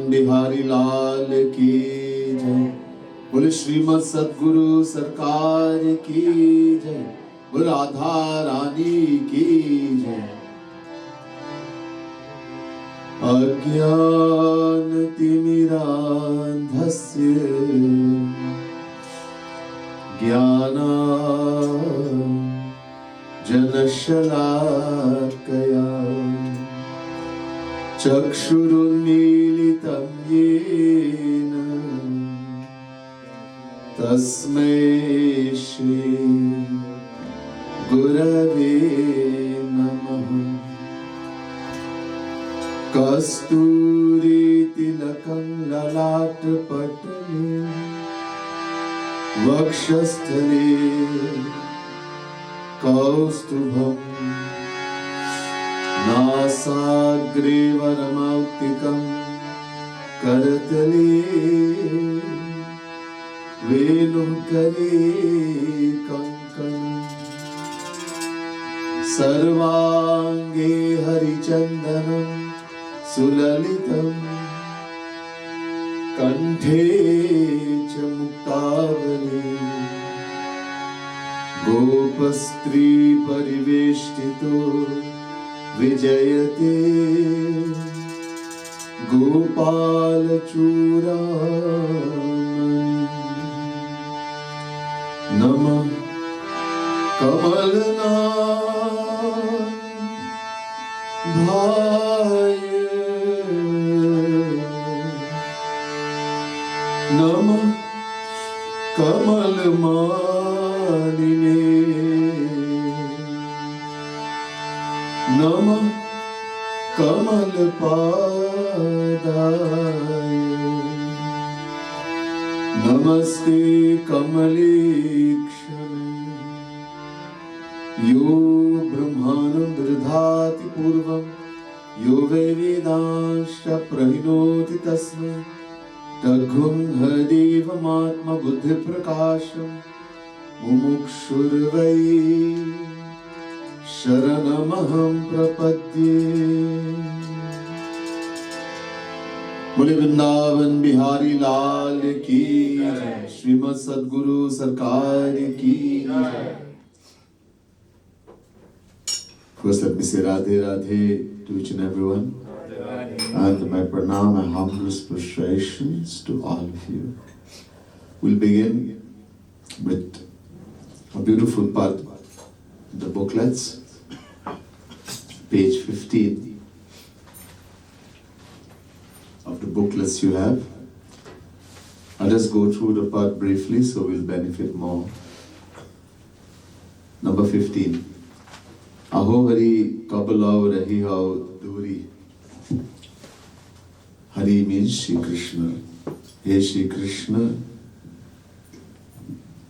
बिहारी लाल की जय। बोले श्रीमद सद्गुरु सरकार की जय। बोले राधा रानी की जय। अज्ञान तिमिरान्धस्य ज्ञानाञ्जनशलाकया चक्षुरुन्मीलितं येन तस्मै श्री गुरवे नमः। कस्तूरीतिलकं ललाटपटले वक्षस्थले कौस्तुभम् नासाग्रे वरमौक्तिकं करतले वेणुकरे कङ्कणम् सर्वाङ्गे हरिचन्दनं सुललितम् कण्ठे च मुक्तावली गोपस्त्री परिवेष्टितो विजयते गोपालचूडामणि। नमः कमलनाभाय नमः कमलमालिने नमः कमलपादाय नमस्ते कमलेक्षणे। यो ब्रह्माणं दधाति पूर्वं यो वै वेदांश्च प्रहिणोति तस्मै तद्गुं हदेवमात्मबुद्धिप्रकाशं मुमुक्षुर्वै शरणमहं प्रपद्ये। बोले वृंदावन बिहारी लाल की जय। श्रीमद सद्गुरु सरकार की जय। First, let me say Radhe Radhe to each and everyone. And my pranam and humblest prostrations to all of you. We'll begin with a beautiful part, the booklets, page 15 of the booklets you have. I'll just go through the part briefly so we'll benefit more. Number 15. Aho Hari Kapalao Rahi Hao Duri. Hari means Shri Krishna. Hey Shri Krishna,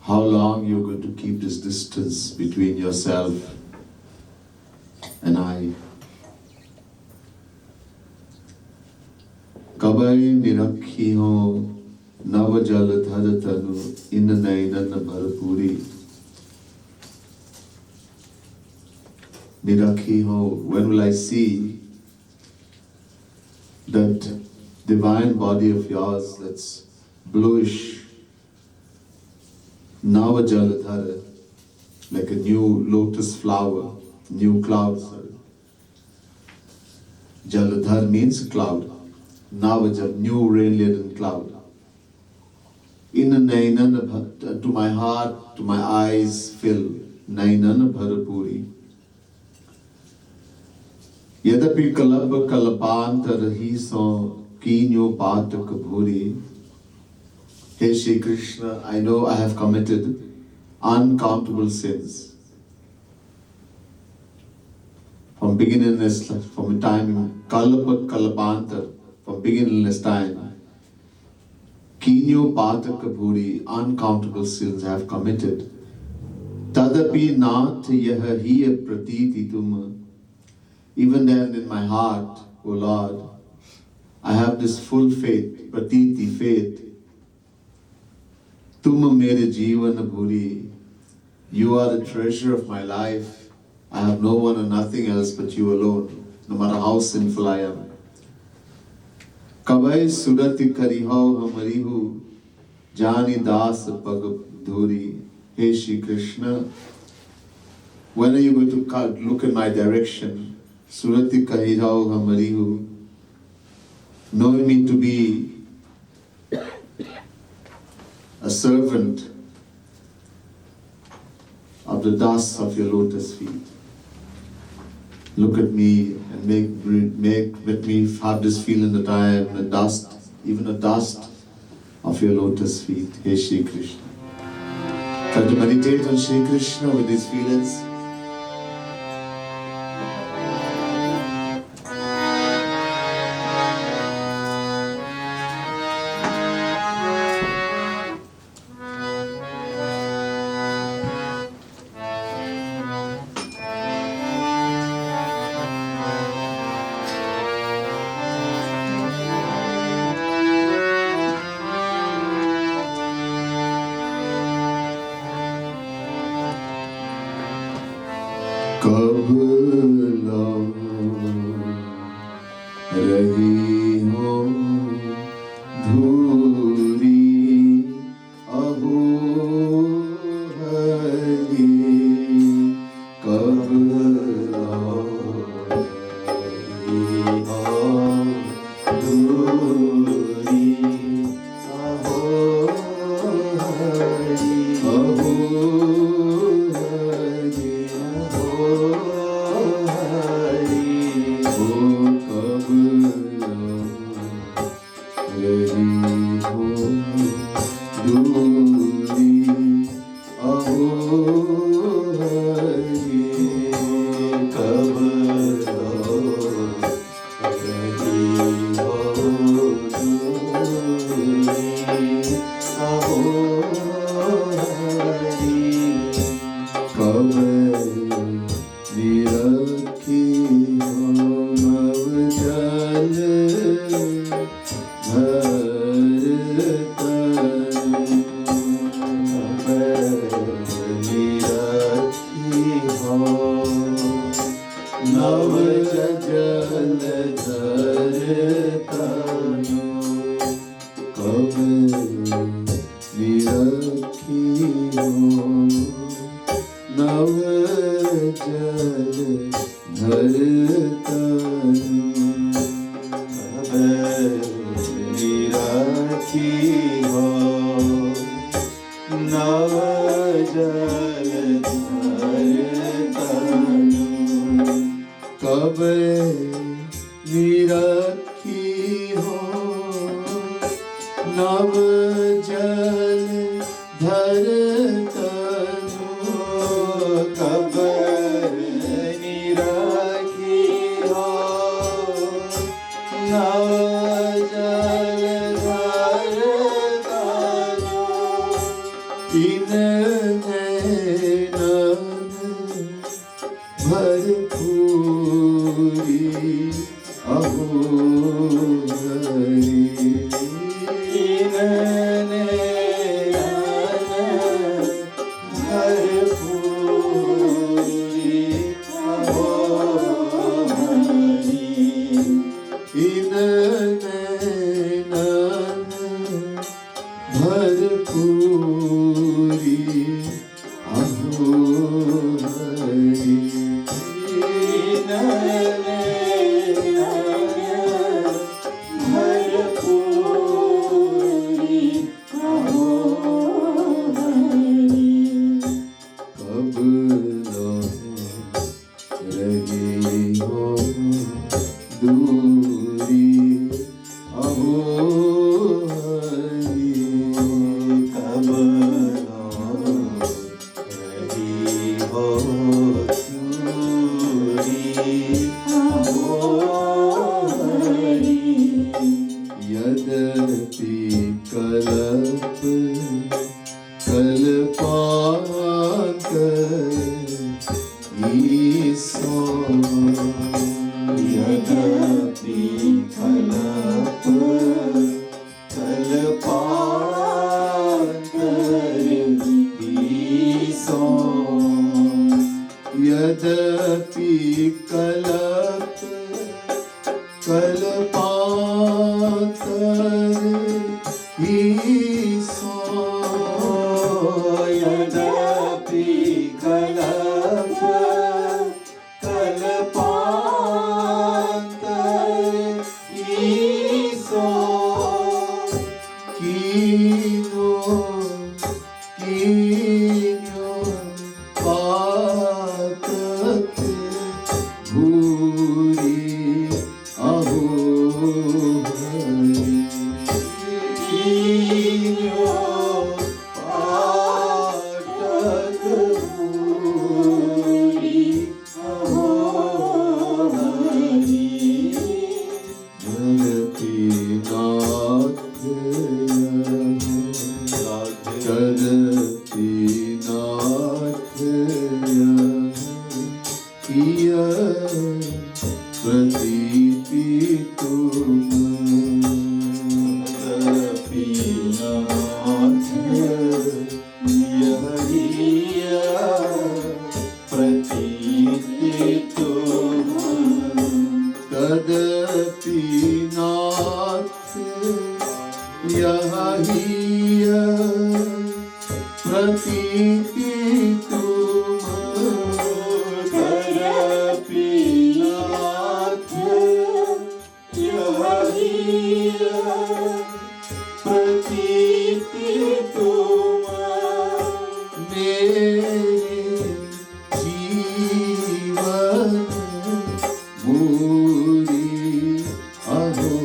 how long you're going to keep this distance between yourself and I? Kabai nirakhi ho nava jal dhar tanu in nainan bharpuri. Nirakhi ho, when will I see that divine body of yours that's bluish, Nava Jaladhara, like a new lotus flower, new cloud. Jaladhar means cloud. Nava Jal, new rain-laden cloud. In a Nainana, to my heart, to my eyes fill, Nainana Bharapuri. Yadapi kalab kalapantar hi so kinyo patak bhuri. Hey Shri Krishna, I know I have committed uncountable sins. From beginningless, from time, kalapat kalapantar, from beginningless time. Kinyo patak bhuri, uncountable sins I have committed. Tadapi nath yah hiya pratiti tuma. Even then in my heart, O Lord, I have this full faith, pratiti, faith. Tum mere jeevan bhuri. You are the treasure of my life. I have no one and nothing else but you alone, no matter how sinful I am. कवय सुरति करिहौ हमरिहु जानी दास पग धूरी. Hey Shri Krishna, when are you going to look in my direction? Surati kahirao hamarihu, knowing me to be a servant of the dust of your lotus feet. Look at me and let me have this feeling that I am the dust, even the dust of your lotus feet. Hey Shri Krishna. Try to meditate on Shri Krishna with these feelings. कब लो रही हो धूरी अहो हरि कब लो रही हो धूरी अहो हरि अहो यद्यपि कल्प कल्पांतरे यही प्रतीति तुम करपीनाथ, यही प्रतीति तुम मेरे जीवन मूरी अहो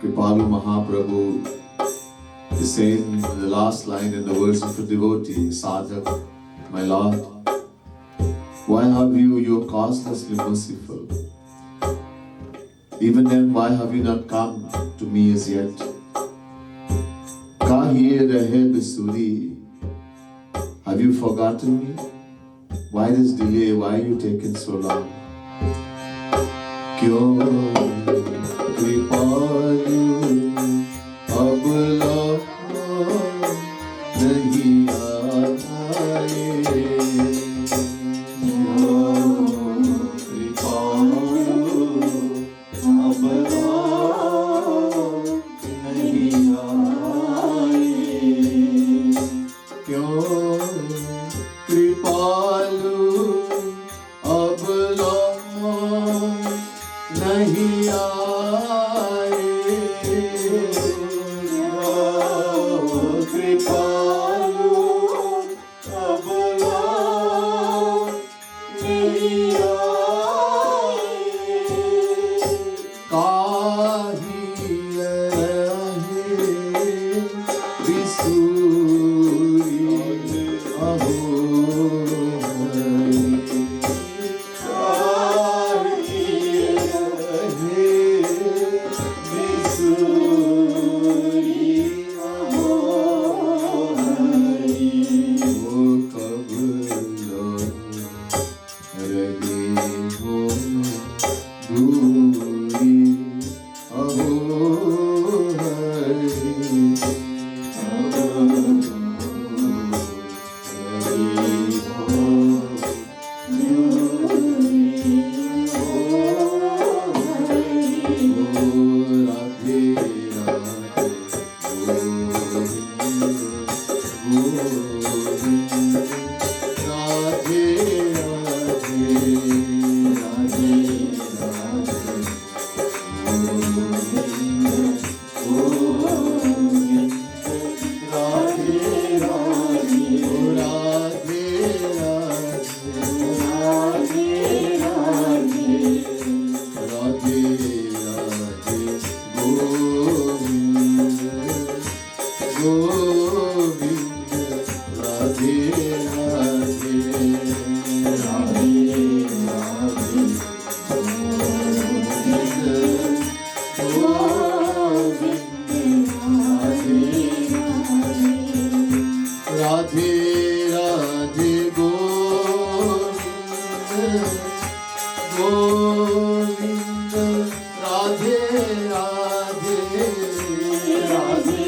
Kripalu Mahaprabhu is saying in the last line in the words of a devotee, Sadhak, my Lord, why have you causelessly merciful? Even then, why have you not come to me as yet? Kahiye rahe bisuri, have you forgotten me? Why this delay? Why are you taking so long? Kyo Kripalu abla nahi aaye, Kyo Kripalu abla nahi aaye, Kyo Kripalu abla nahi aaye, Kripalu abla nahi aaye, kahiye rahe bisuri aho Oh Govind, Radhe Radhe, Radhe Radhe, Govind, Radhe Radhe, Govind, Radhe Radhe, Radhe Radhe,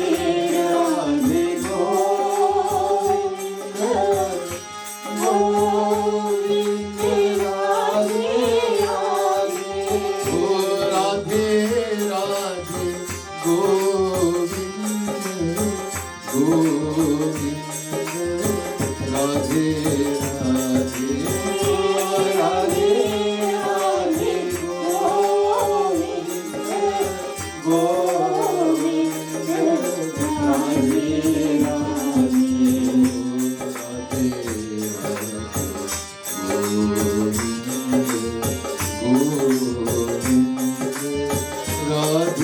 Govind, Radhe Radhe, Govind,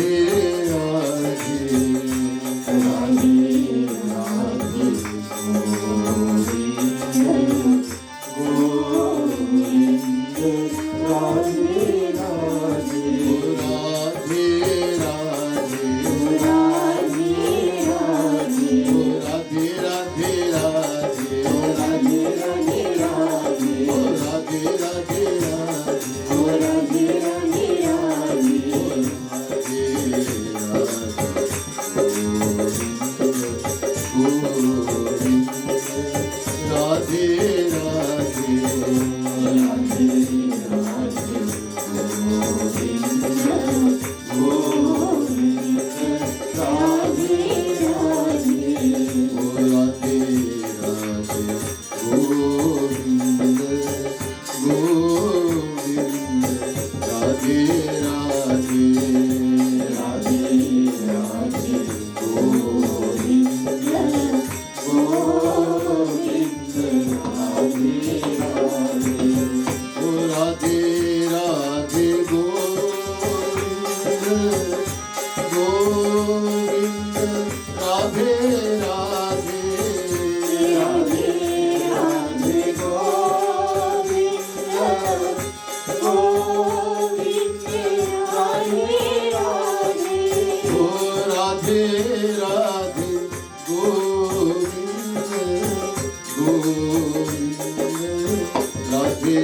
Radhe Radhe, Radhe Radhe, Govind, Radhe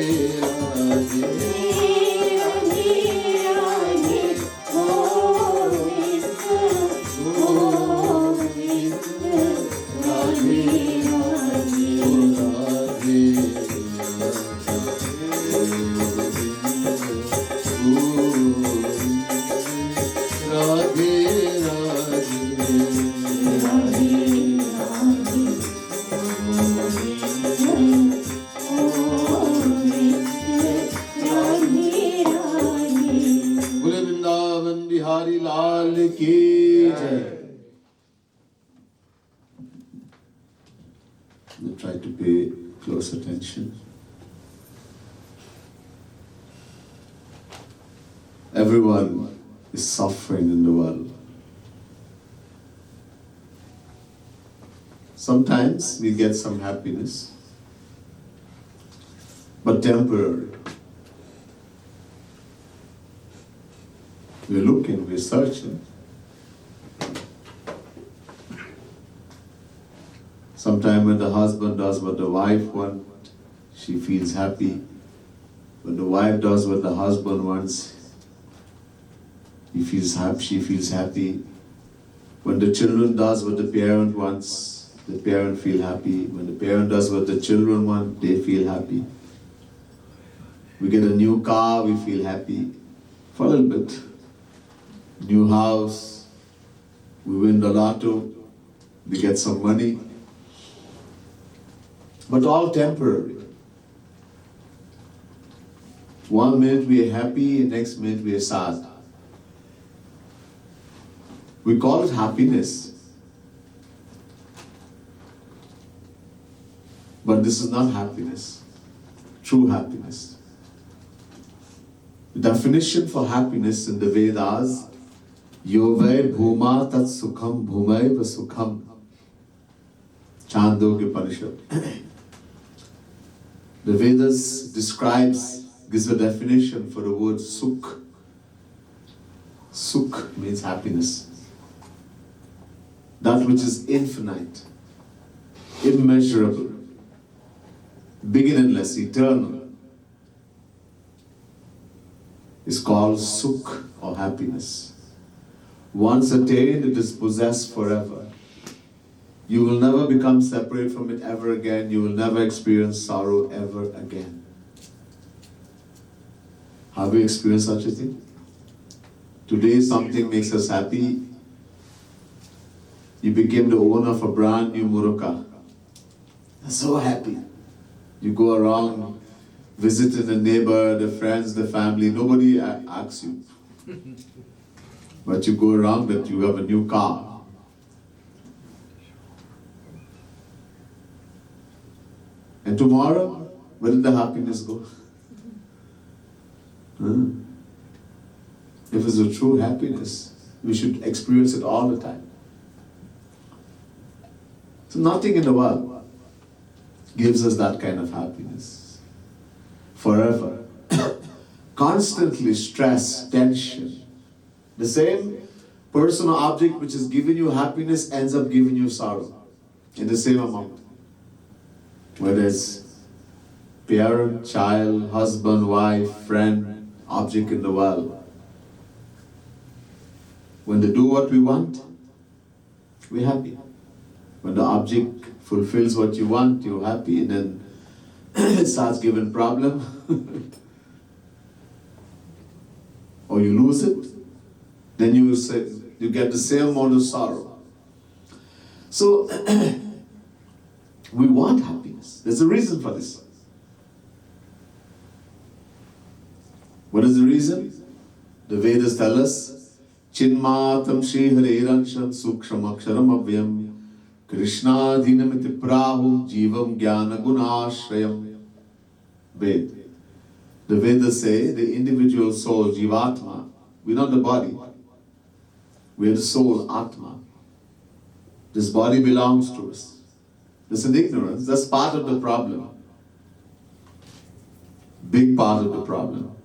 Bihari लाल की जय. Try to pay close attention. Everyone is suffering in the world. Sometimes we get some happiness, but temporary. We're looking, we're searching. Sometimes when the husband does what the wife wants, she feels happy. When the wife does what the husband wants, he feels happy, she feels happy. When the children does what the parent wants, the parent feel happy. When the parent does what the children want, they feel happy. We get a new car, we feel happy for a little bit. New house, we win the lotto, we get some money. But all temporary. One minute we are happy, next minute we are sad. We call it happiness. But this is not happiness, true happiness. The definition for happiness in the Vedas, Yove Bhuma Tat Sukham Bhumaiva Sukham Chandogya Upanishad. The Vedas gives a definition for the word Sukh. Sukh means happiness. That which is infinite, immeasurable, beginningless, eternal, is called Sukh or happiness. Once attained, it is possessed forever. You will never become separate from it ever again. You will never experience sorrow ever again. Have we experienced such a thing? Today something makes us happy. You became the owner of a brand new Muruka. You're so happy. You go around visiting the neighbor, the friends, the family. Nobody asks you. But you go around that you have a new car. And tomorrow, where did the happiness go? If it's a true happiness, we should experience it all the time. So nothing in the world gives us that kind of happiness. Forever. Constantly stress, tension. The same person or object which is giving you happiness ends up giving you sorrow in the same amount. Whether it's parent, child, husband, wife, friend, object in the world. When they do what we want, we're happy. When the object fulfills what you want, you're happy, and then it starts giving problem, or you lose it, then you get the same amount of sorrow. So we want happiness. There's a reason for this. What is the reason? The Vedas tell us, Chinmatam Shri Hariransham Suksham Aksharam Avyam Krishna Dhinamiti Prahu Jivam Jnana Gunashrayam. Ved. The Vedas say the individual soul, Jivatma, we're not the body. We're the soul, Atma. This body belongs to us. This is ignorance. That's part of the problem. Big part of the problem.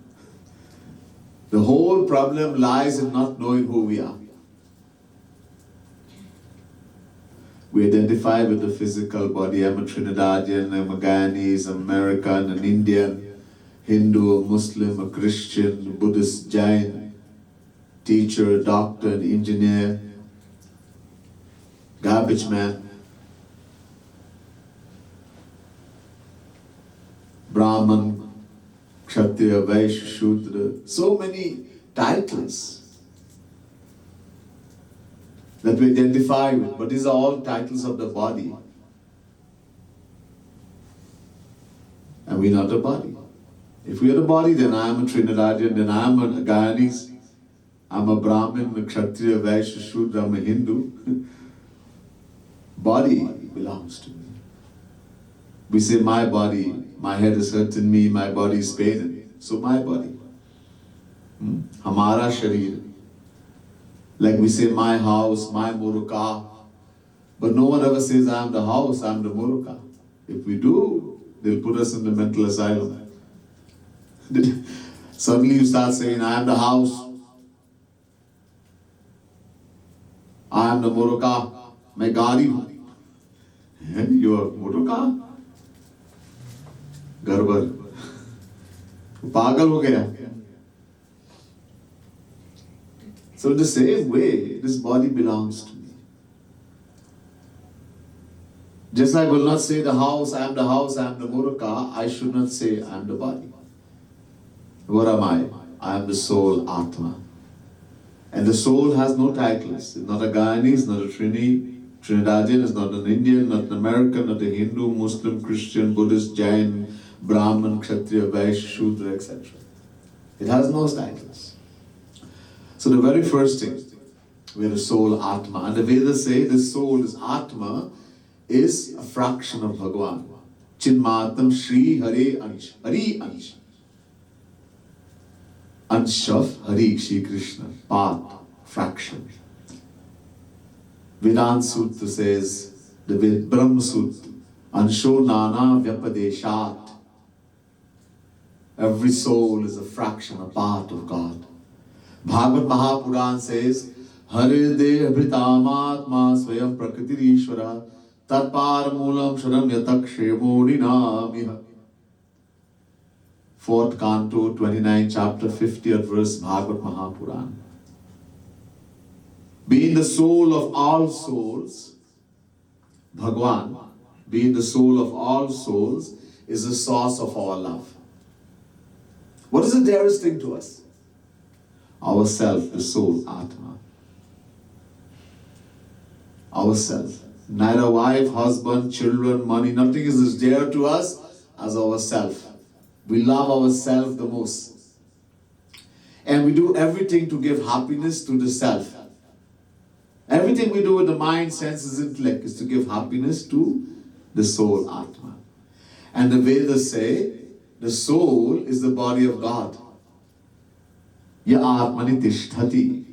The whole problem lies in not knowing who we are. We identify with the physical body. I'm a Trinidadian, I'm a Guyanese, American, an Indian, Hindu, a Muslim, a Christian, a Buddhist, Jain, teacher, a doctor, an engineer, garbage man, Brahman, Kshatriya, Vaishya, Shudra. So many titles that we identify with, but these are all titles of the body. And we're not the body. If we are the body, then I am a Trinidadian, then I am a Guyanese, I'm a Brahmin, a Kshatriya, Vaishya, Shudra, I'm a Hindu. Body belongs to me. We say my body, my head is hurting me, my body is paining. So my body. Hamara sharir. Like we say my house, my muruka. But no one ever says I am the house, I am the muruka. If we do, they'll put us in the mental asylum. Suddenly you start saying I am the house, I am the muruka, मैं गाड़ी हूँ. You are muruka? गड़बड़. पागल हो गया. So in the same way, this body belongs to me. Just like I will not say the house, I am the house, I am the muruka, I should not say I am the body. What am I? I am the soul, Atma. And the soul has no titles. It's not a Guyanese, not a Trinidadian, it's not an Indian, not an American, not a Hindu, Muslim, Christian, Buddhist, Jain, Brahman, Kshatriya, Vaishya, Shudra, etc. It has no titles. So the very first thing, we are the soul, Atma. And the Vedas say the soul is Atma, is a fraction of Bhagavan. Chinmatam Shri Hare Ansh. Hari Ansh. Ansh of Hari, Shri Krishna. Part, fraction. Vedanta Sutra says the Ved Brahma Sutra, Ansho Nana Vyapadeshat. Every soul is a fraction, a part of God. Bhagavad Mahapuran says, Hare Deha Bhritamatma Swayam Prakriti Ishvara Tatpar Moolam Sharam Yatakshemo Ninamiha. 4th Canto, 29th chapter, 50th verse, Bhagavad Mahapuran. Being the soul of all souls, Bhagwan, being the soul of all souls, is the source of our love. What is the dearest thing to us? Ourself, the soul, Atma. Ourself. Neither wife, husband, children, money, nothing is as dear to us as ourself. We love ourselves the most. And we do everything to give happiness to the self. Everything we do with the mind, senses, intellect is to give happiness to the soul, Atma. And the Vedas say, the soul is the body of God. Ya Atmani Tishtati.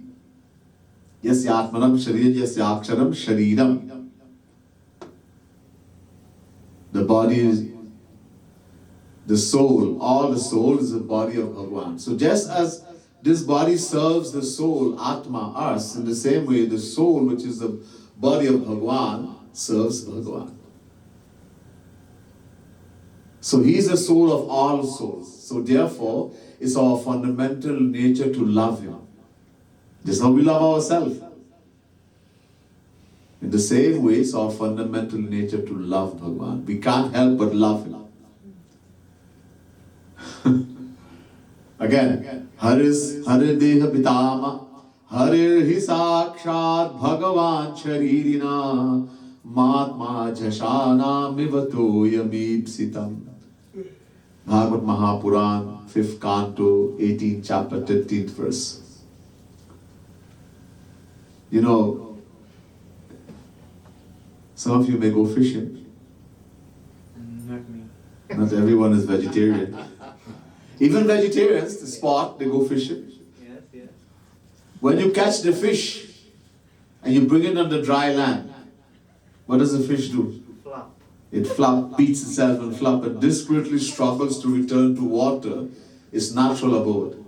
Yasya Atmanam Shariram, Yasya Aksharam Shariram. The body is the soul. All the soul is the body of Bhagavan. So just as this body serves the soul, Atma, us, in the same way the soul, which is the body of Bhagavan, serves Bhagavan. So he is the soul of all souls. So therefore, it's our fundamental nature to love him. Just how we love ourselves. In the same way, it's our fundamental nature to love Bhagavan. We can't help but love him. Again, Haris Hare Deha Pitama Harir Hi Sakshat Bhagavan Sharirina Matma Jashana Mivato Yamipsitam. Bhagavad Mahapuran, 5th Canto, 18th chapter, 15th verse. You know, some of you may go fishing. Not me. Not everyone is vegetarian. Even vegetarians, the spot, they go fishing. Yes, yes. When you catch the fish and you bring it on the dry land, what does the fish do? Flop. It beats itself and and desperately struggles to return to water, its natural abode.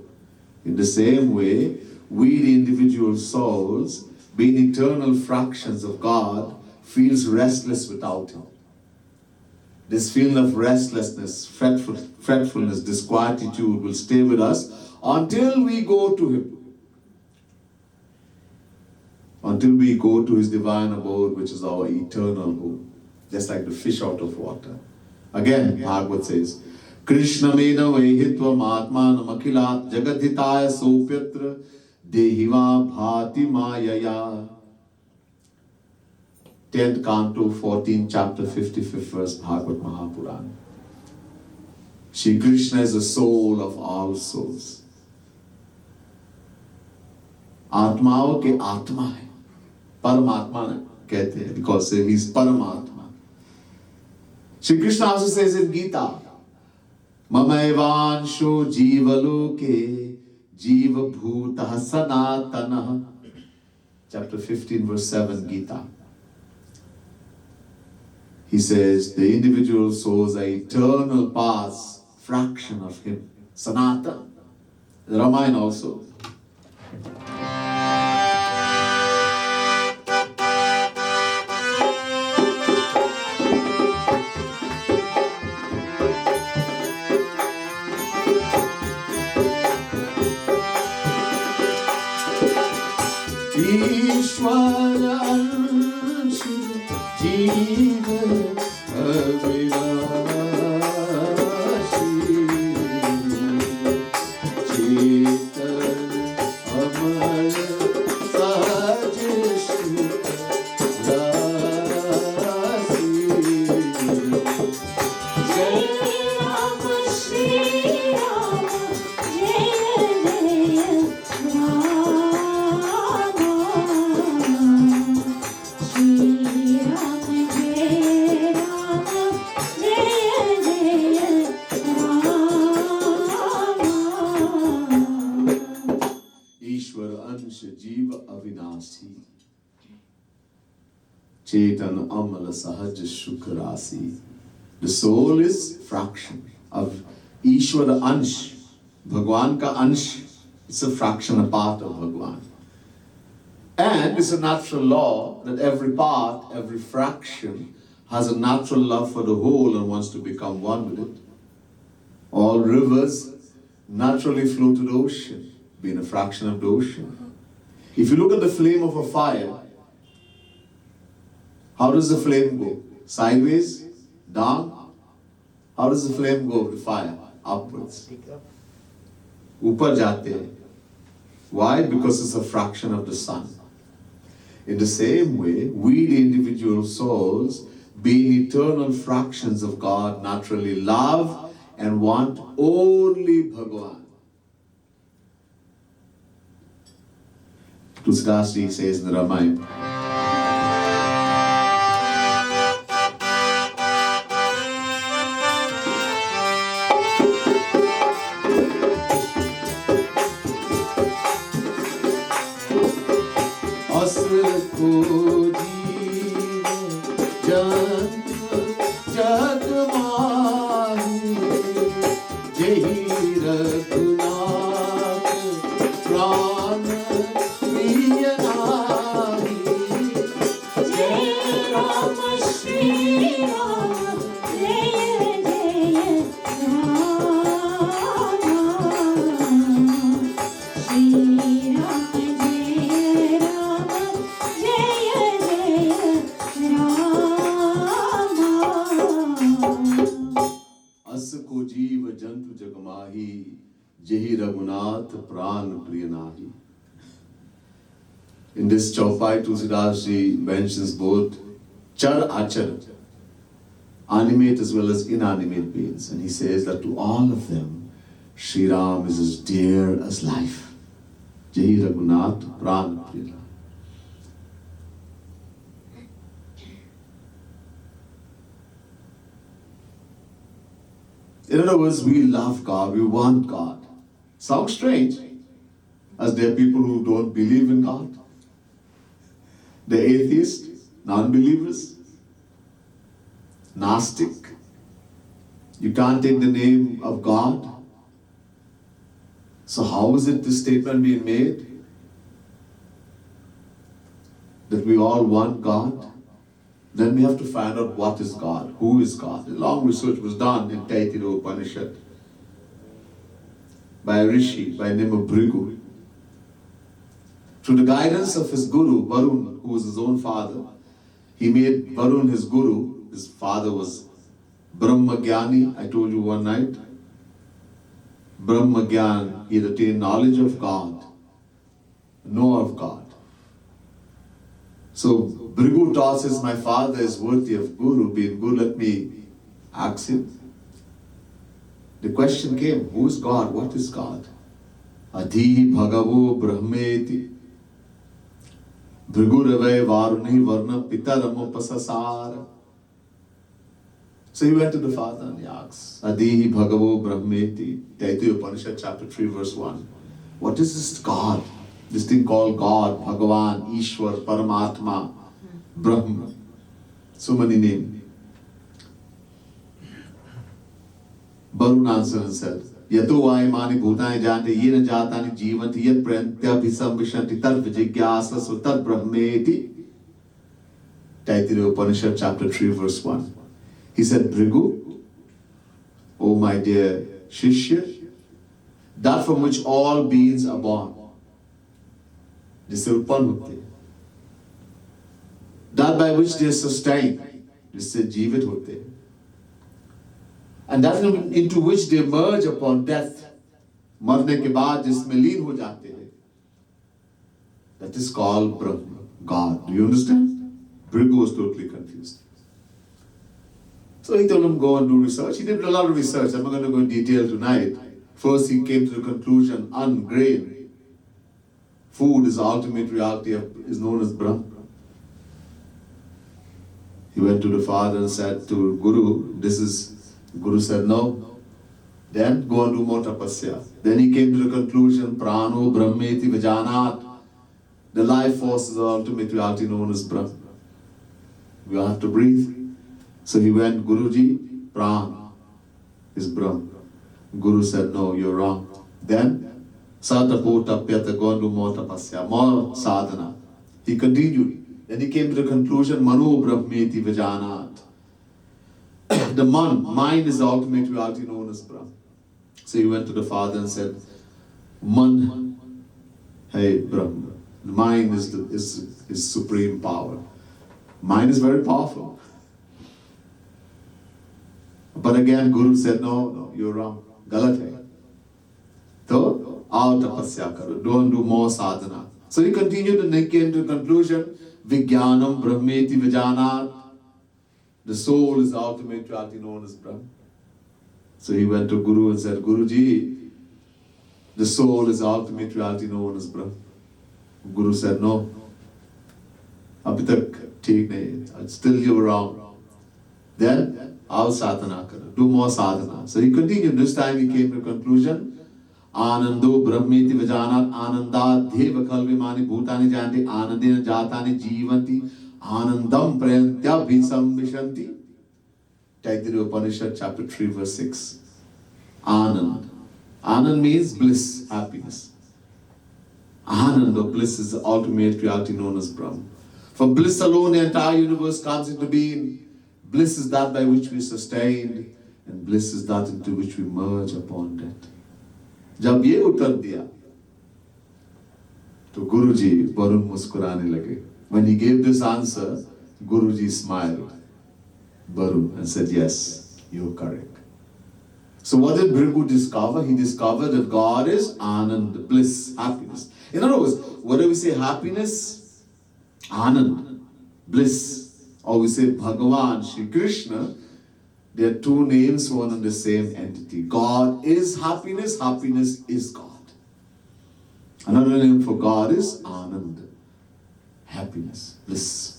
In the same way, we, the individual souls, being eternal fractions of God, feels restless without him. This feeling of restlessness, fretfulness, disquietude will stay with us until we go to him. Until we go to his divine abode, which is our eternal home. Just like the fish out of water. Again, Bhagavad says, Krishna mena vehitva matmanam akhilat jagadhitaya sopyatra dehiva bhati mayaya. 10th Canto, 14th chapter, 55th verse, Bhagavad Mahapuran. Shri Krishna is the soul of all souls. Atmao ke Atma hai. Paramatma कहते हैं, because he is Paramatma. Shri Krishna also says in Gita, Mamaivansho jivaloke jiva bhutah sanatana. Chapter 15 verse 7 Gita. He says the individual souls are eternal past fraction of him. Sanatana. The Ramayana also. Ishwara Anshu Jiva Avinashi Chetan Amar Sajeshu Rasi Jai Ram Shri Ram Jaya Jaya Ram Shri Ram Jaya Chetan Amala Sahaj Shukh Rasi. The soul is fraction of Ishwara Ansh. Bhagwan ka Ansh. It's a fraction, a part of Bhagwan. And it's a natural law that every part, every fraction has a natural love for the whole and wants to become one with it. All rivers naturally flow to the ocean, being a fraction of the ocean. If you look at the flame of a fire, how does the flame go? Sideways? Down? How does the flame go of the fire? Upwards. Upar jate hai. Why? Because it's a fraction of the sun. In the same way, we the individual souls, being eternal fractions of God, naturally love and want only Bhagwan. Tulsidas Ji says in the Ramayana, असुर को जीव जंतु जग माही, जेहि रघुनाथ प्राण प्रिय नाहि। जय राम श्री राम, जय जय राम, श्री राम जय राम, जय जय राम। अस को जीव जंतु जग माही, जेहि रघुनाथ प्राण प्रिय नाहि. In this Chaupai, Tulsidas Ji mentions both Char Achar, animate as well as inanimate beings. And he says that to all of them, Sri Ram is as dear as life. Jehi Raghunath Pran Priya. In other words, we love God, we want God. Sounds strange, as there are people who don't believe in God. The atheist, non-believers, Gnostic. You can't take the name of God. So how is it this statement being made? That we all want God? Then we have to find out what is God, who is God. A long research was done in Taittiriya Upanishad by a rishi by the name of Bhrigu. Through the guidance of his guru, Varun, who was his own father, he made Varun his guru. His father was Brahmagyani, I told you one night. Brahmagyan, he had attained knowledge of God, know of God. So Bhrigu taught says, my father is worthy of guru, being guru, let me ask him. The question came, who is God? What is God? Adhi Bhagavo Brahmeti Bhrigurave Varuni Varna Pitaramo Pasasara. So he went to the father and he asked, Adhi Bhagavo Brahmeti, Taittiriya Upanishad chapter 3 verse 1. What is this God? This thing called God, Bhagavan, Ishwar, Paramatma, Brahma. So many names. Varun answered and said, Yato vaimani bhutani jante yena jatani jivanti yat prantya vishanti tad vijigyasa so tad brahmeti. Taittiriya Upanishad chapter 3 verse 1. He said, Bhrigu, O my dear Shishya, that from which all beings are born, जिससे उत्पन्न होते हैं, that by which they sustain, जिससे जीवित होते हैं, and that into which they merge upon death, मरने के बाद जिसमें लीन हो जाते हैं, that is called Brahma, God. Do you understand? Bhrigu was totally confused. So he told him, go and do research. He did a lot of research. I'm not going to go in detail tonight. First he came to the conclusion, grain. Food is the ultimate reality, is known as Brahma. He went to the father and said to Guru, Guru said no. Then go and do more tapasya. Then he came to the conclusion, Prano Brahmeti Vijanat. The life force is the ultimate reality known as Brahma. We have to breathe. So he went, Guruji, Pran is Brahm. Guru said, no, you're wrong. Then, Satapota Pyata Gondu Motapasya, more sadhana. He continued. Then he came to the conclusion, Manu Brahmeti Vijanat. The mind is the ultimate reality known as Brahm. So he went to the father and said, Man, hey Brahm, the mind is supreme power. Mind is very powerful. But again, Guru said, no, you're wrong. Galat hai. So, aao tapasya karo. Don't do more sadhana. So he continued and he came to the conclusion, Vijnanam Brahmeti Vijanat. The soul is the ultimate reality known as Brahm. So he went to Guru and said, Guruji, the soul is the ultimate reality known as Brahm. Guru said, no. Abhi tak theek nahi. Still you were wrong. Then, aao sadhana karo. Do more sadhana. So he continued. This time he came to the conclusion, Anando Brahmeti Vijanat Anandat Deva Kalvimani Bhutani Janti Anandina Jatani Jivanti Anandam Prayantya Bhisam Vishanti. Taittiriya Upanishad chapter 3 verse 6. Anand. Anand means bliss, happiness. Anand or bliss is the ultimate reality known as Brahma. From bliss alone the entire universe comes into being. Bliss is that by which we sustained, and bliss is that into which we merge upon death. जब ये उत्तर दिया तो Guruji Varun मुस्कुराने लगे. When he gave this answer, Guruji smiled, Varun, and said, yes, you're correct. So what did Bhrigu discover? He discovered that God is Anand, bliss, happiness. In other words, whether we say happiness, Anand, bliss, or we say Bhagavan, Shri Krishna, they are two names for one and the same entity. God is happiness, happiness is God. Another name for God is Anand, happiness, bliss.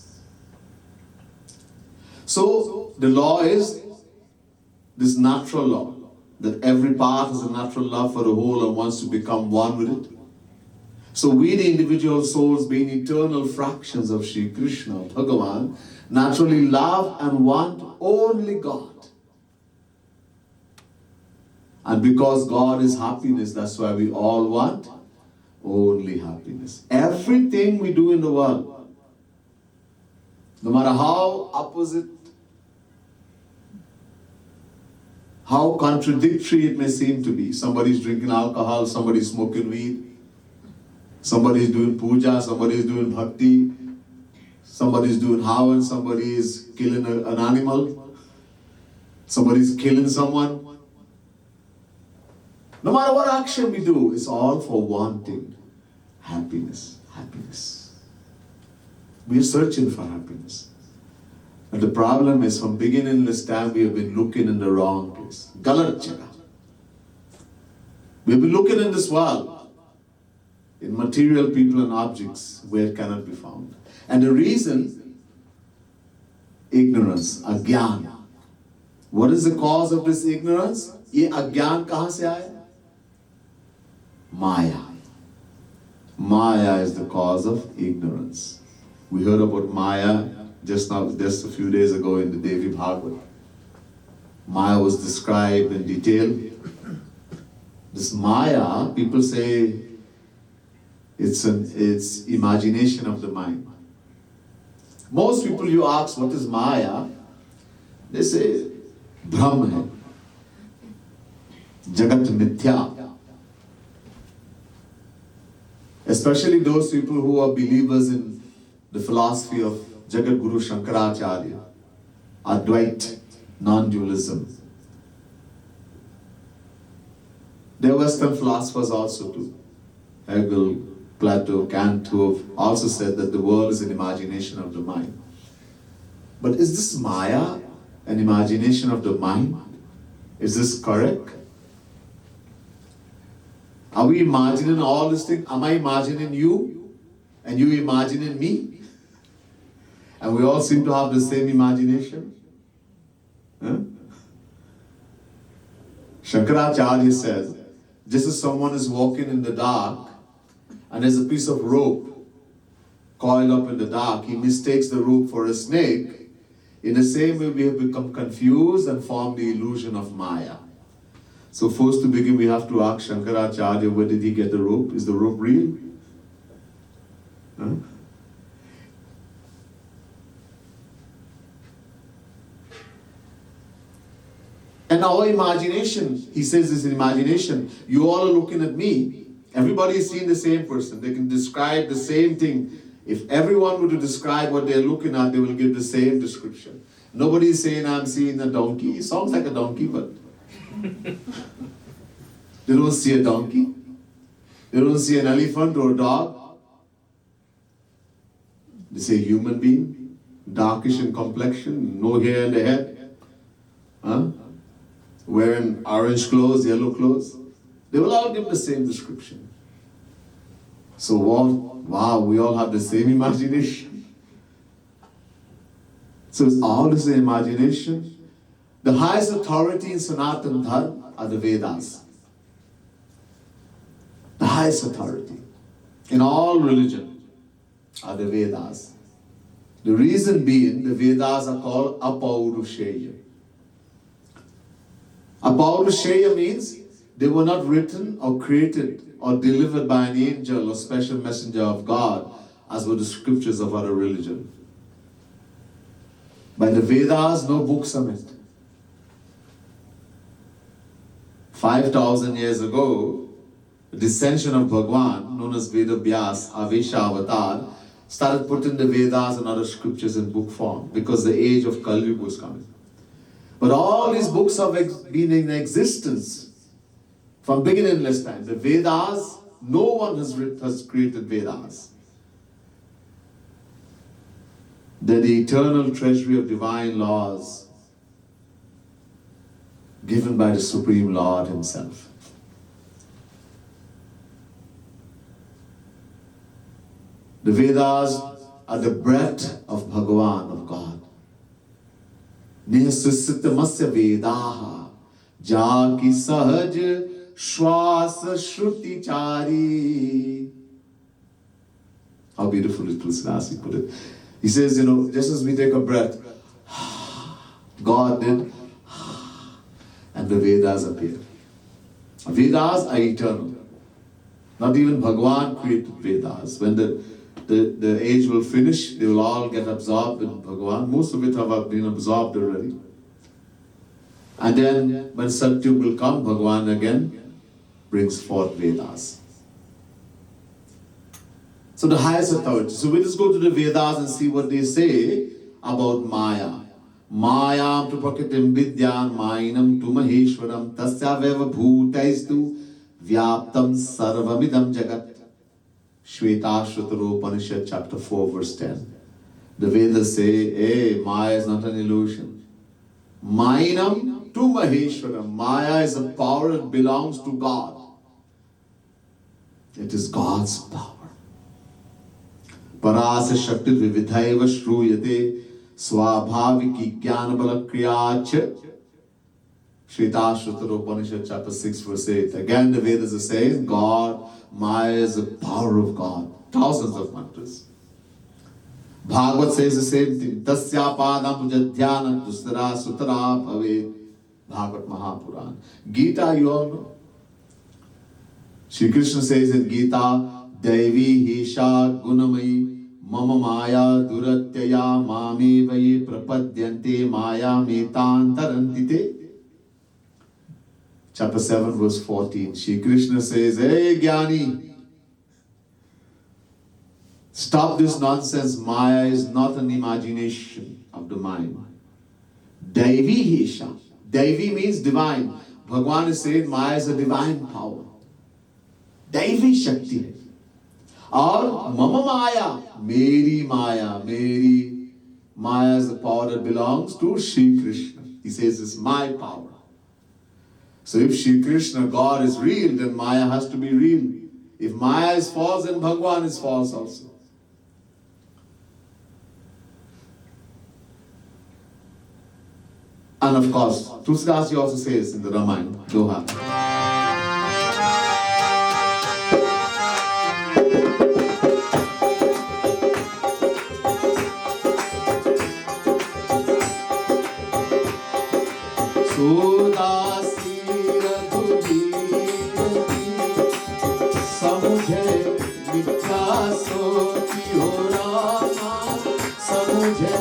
So the law is this natural law, that every part has a natural love for the whole and wants to become one with it. So we, the individual souls, being eternal fractions of Shri Krishna, Bhagavan, naturally love and want only God. And because God is happiness, that's why we all want only happiness. Everything we do in the world, no matter how opposite, how contradictory it may seem to be. Somebody's drinking alcohol, somebody's smoking weed, somebody's doing puja, somebody's doing bhakti, somebody's doing havan, somebody is killing an animal, somebody's killing someone. No matter what action we do, it's all for wanting happiness, happiness. We are searching for happiness. And the problem is, from beginning this time, we have been looking in the wrong place. Galat jagah. We have been looking in this world, in material people and objects, where it cannot be found. And the reason, ignorance, agyan. What is the cause of this ignorance? Ye agyan kahan se aaya? Maya. Maya is the cause of ignorance. We heard about Maya just a few days ago in the Devi Bhagavad. Maya was described in detail. This Maya, people say it's imagination of the mind. Most people you ask what is Maya, they say Brahma hai, Jagat Mithya. Especially those people who are believers in the philosophy of Jagat Guru Shankaracharya, Advait, non-dualism. There are Western philosophers also too. Hegel, Plato, Kant, who have also said that the world is an imagination of the mind. But is this Maya an imagination of the mind? Is this correct? Are we imagining all these things? Am I imagining you? And you imagining me? And we all seem to have the same imagination? Huh? Shankaracharya says, just as someone is walking in the dark and there's a piece of rope coiled up in the dark, he mistakes the rope for a snake, In the same way, we have become confused and formed the illusion of Maya. So first to begin, we have to ask Shankaracharya, where did he get the rope? Is the rope real? Huh? And our imagination, he says this in imagination, you all are looking at me. Everybody is seeing the same person. They can describe the same thing. If everyone were to describe what they're looking at, they will give the same description. Nobody is saying, I'm seeing a donkey. It sounds like a donkey, but they don't see a donkey. They don't see an elephant or a dog. They say human being, darkish in complexion, no hair in the head. Huh? Wearing orange clothes, yellow clothes. They will all give the same description. So what? Wow, we all have the same imagination. So it's all the same imagination. The highest authority in Sanatana Dharma are the Vedas. The highest authority in all religion are the Vedas. The reason being, the Vedas are called Apaurushaya. Apaurushaya means they were not written or created or delivered by an angel or special messenger of God, as were the scriptures of other religion. By the Vedas, no books are meant. 5,000 years ago, the descension of Bhagwan, known as Veda Vyas, Avesha Avatar, started putting the Vedas and other scriptures in book form because the age of Kali Yuga was coming. But all these books have been in existence from beginningless time. The Vedas, no one has created Vedas. They're the eternal treasury of divine laws given by the Supreme Lord Himself. The Vedas are the breath of Bhagavan, of God. Nihasusitamasya Vedaha Jaki Sahaj Shwasa Shruti Chari. How beautifully Tulsidasi put it. He says, just as we take a breath, God did, and the Vedas appeared. Vedas are eternal. Not even Bhagwan created Vedas. When the age will finish, they will all get absorbed in Bhagwan. Most of it have been absorbed already. And then when Satyug will come, Bhagwan again brings forth Vedas. So the highest authority. So we just go to the Vedas and see what they say about Maya. Mayam tu prakitim vidyan mainam tu maheshwaram tasya veva bhutaistu vyaptam sarvamidam jagat. Shvetashvatara Upanishad chapter 4 verse 10. The Vedas say, hey, Maya is not an illusion. Mainam tu maheshwaram. Maya is a power that belongs to God. It is God's power. Parasa Shakti Vividhaiva Shruyate Swabhaviki Jnana Balakriyacha. Shvetashvatara Upanishad chapter 6 verse 8. Again the Vedas are saying God, Maya is the power of God. Thousands of mantras. Bhagavad says the same thing. Tasya padam pujadhyana dusara sutara bhave. Bhagavad Mahapuran. Gita you all know. Shri Krishna says in Gita, Devi Hisha Gunamai Mama Maya Duratyaya Mami Vaye Prapadyante Maya Metantarantite. Chapter 7 verse 14. Shri Krishna says, hey Jnani, stop this nonsense. Maya is not an imagination of the mind. Devi Hisha. Devi means divine. Bhagwan is saying Maya is a divine power. Devi Shakti. Or Mama Maya. Meri Maya. Meri Maya is the power that belongs to Shri Krishna. He says it's my power. So if Shri Krishna, God is real, then Maya has to be real. If Maya is false, then Bhagwan is false also. And of course, Tulsidasi also says in the Ramayana, Doha. सोदासी Raghubir की, समझे मिथ्या सोची हो रामा, समझे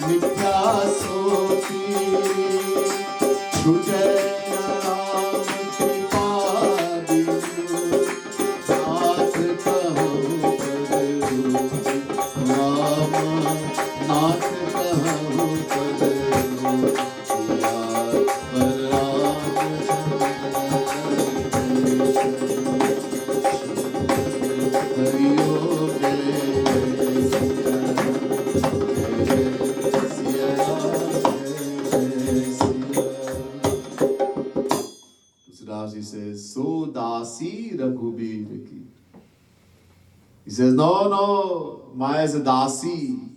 मिथ्या सोची, छुटे न राम कृपा बिनु, नाथ कहो पद रामा, नाथ कहो पद He says, so dasi Raghubir ki. He says, no, Maya is a dasi,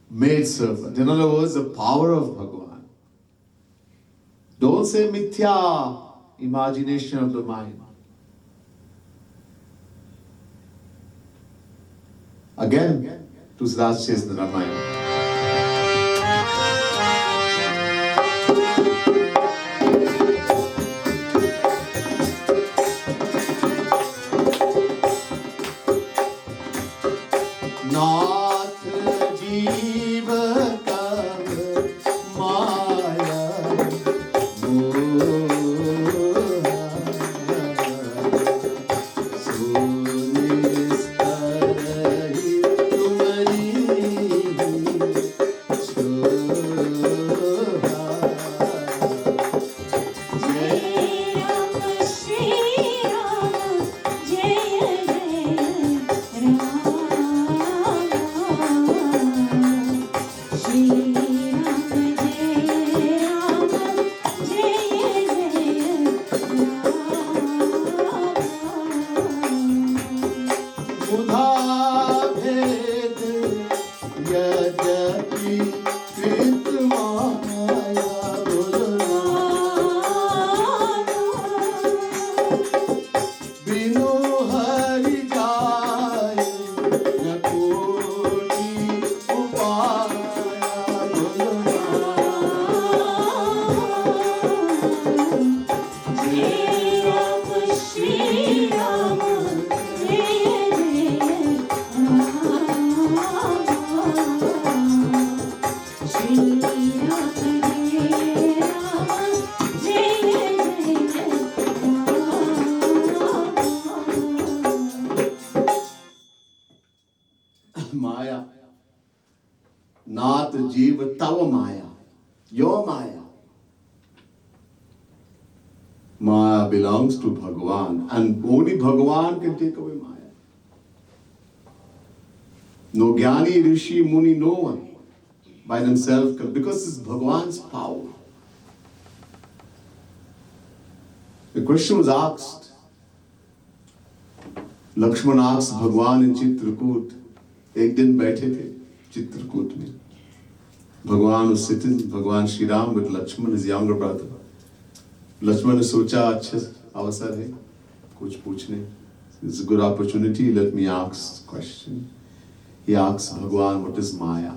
maid servant. In other words, the power of Bhagavan. Don't say mithya, imagination of the mind. Again, Tuzidas says in the Ramayana. नाथ जीव कब माया सुनिस्तरहि तुम्हारी शोभा। जय राम श्री राम जय जय राम श्री राम जय राम जय जय मुधा भेद यद्यपि कृत माया बोलना, बिनु हरि जाय न कोटि उपाय बोलना। जय राम श्री राम जय जय राम श्री राम जय राम जय जय Ram. Maya, not Jiva, Tava Maya, your Maya. Maya belongs to Bhagavan, and only Bhagavan can take away Maya. No Jnani, Rishi, Muni, no one by themselves can, because it's Bhagavan's power. The question was asked. Lakshman asked Bhagavan in Chitrakoot. एक दिन बैठे थे चित्रकूट में, भगवान was sitting, भगवान Shri Ram with Lakshman, his younger brother. Lakshman ने सोचा अच्छा अवसर है कुछ पूछने. It's a good opportunity, let me ask question. He asked भगवान, what is Maya?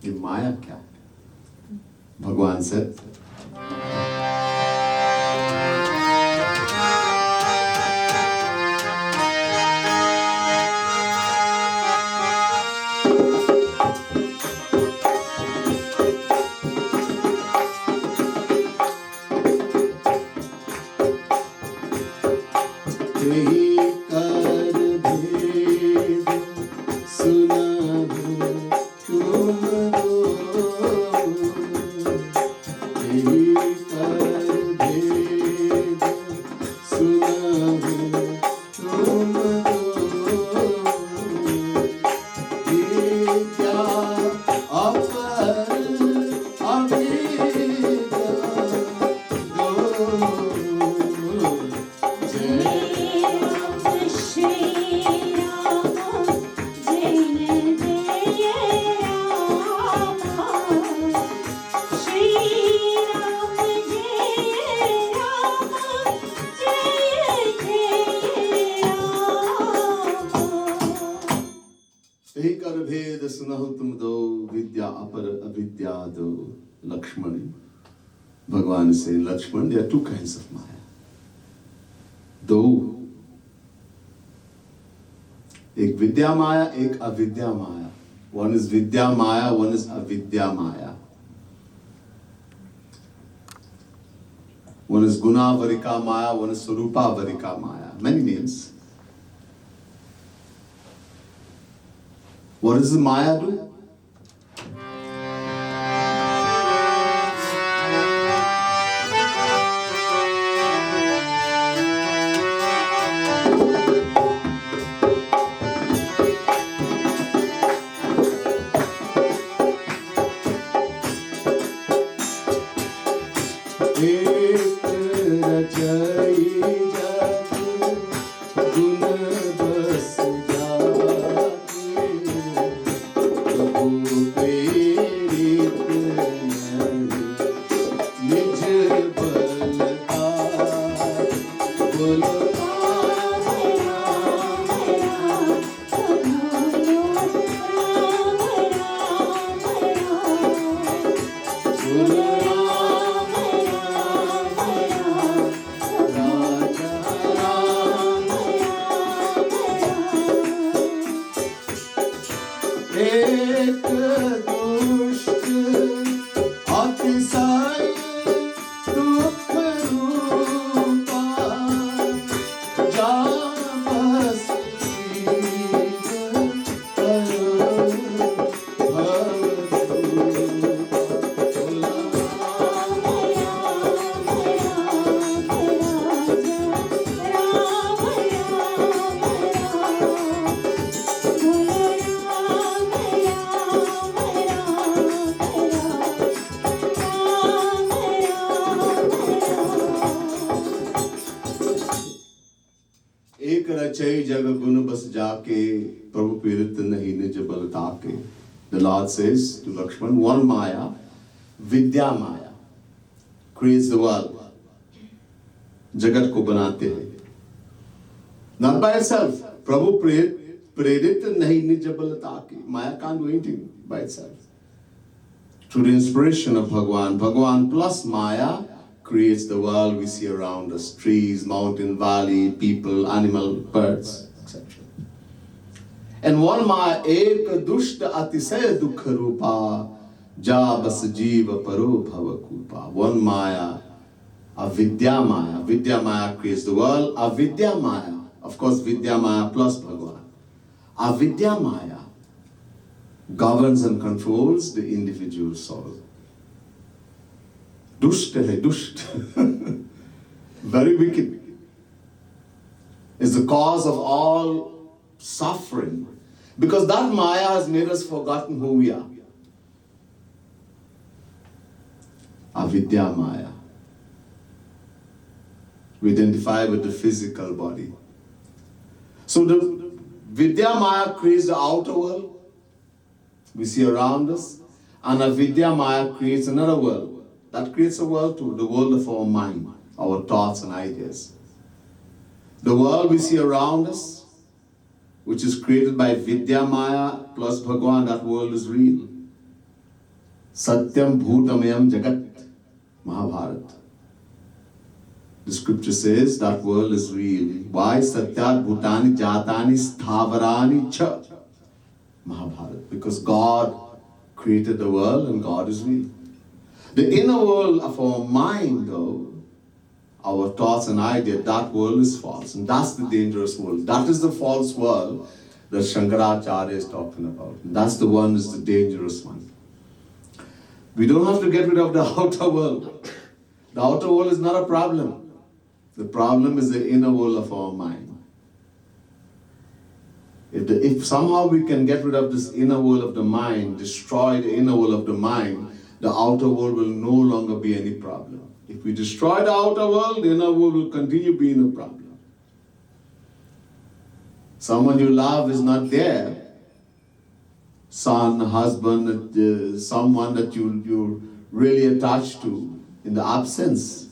ये माया क्या है? भगवान said, यही कर भेद सुनब तुम दो, यही कर भेद सुनब तुम दो, विद्या अपर अभेद दो। जय राम श्री राम जय जय राम श्री राम जय राम जय जय राम। यही कर भेद सुनहु तुम दो, विद्या अपर अविद्या दो। Lakshman, Bhagavan is saying, Lakshman, there are two kinds of Maya. दो, एक विद्या माया, एक अविद्या माया. One is Vidya Maya, one is Avidya Maya. One is Guna Varika Maya, one is Surupa Varika Maya. Many names. What does the Maya do? एक रचई जग गुण बस जाके प्रभु प्रेरित निज बलदार बोलो एक दुष्ट अतिशय दुख रूपा जा बस जीव करो एक रचई जग गुण बस जाके प्रभु पीड़ित नहीं निज बल ताके. The Lord says to Lakshman, one Maya, Vidya Maya, creates the world. जगत को बनाते हैं. Not by itself. प्रभु प्रेरित नहीं निज बल ताके. Maya can't do anything by itself. Through the inspiration of Bhagwan, Bhagwan plus Maya creates the world we see around us, trees, mountain, valley, people, animal, birds, etc. And one Maya, ek dushta atisaya dukha rupa, ja bas jiva paro bhava kupa. One Maya, Avidya Maya. Vidya Maya creates the world. Avidya Maya, of course, Vidya Maya plus Bhagwan. Avidya Maya governs and controls the individual soul. Dusht hai, dusht. Very wicked. Is the cause of all suffering. Because that Maya has made us forgotten who we are. Avidya Maya. We identify with the physical body. So the Vidya Maya creates the outer world we see around us, and Avidya Maya creates another world. That creates a world too, the world of our mind, our thoughts and ideas. The world we see around us, which is created by Vidya Maya plus Bhagwan, that world is real. Satyam Bhutamayam Jagat, Mahabharata. The scripture says that world is real. Why? Satyat Bhutani Jatani Sthavarani Cha, Mahabharata. Because God created the world and God is real. The inner world of our mind, though, our thoughts and ideas, that world is false. And that's the dangerous world. That is the false world that Shankaracharya is talking about. And that's the one is the dangerous one. We don't have to get rid of the outer world. The outer world is not a problem. The problem is the inner world of our mind. If somehow we can get rid of this inner world of the mind, destroy the inner world of the mind, the outer world will no longer be any problem. If we destroy the outer world, the inner world will continue being a problem. Someone you love is not there. Son, husband, someone that you're really attached to in the absence.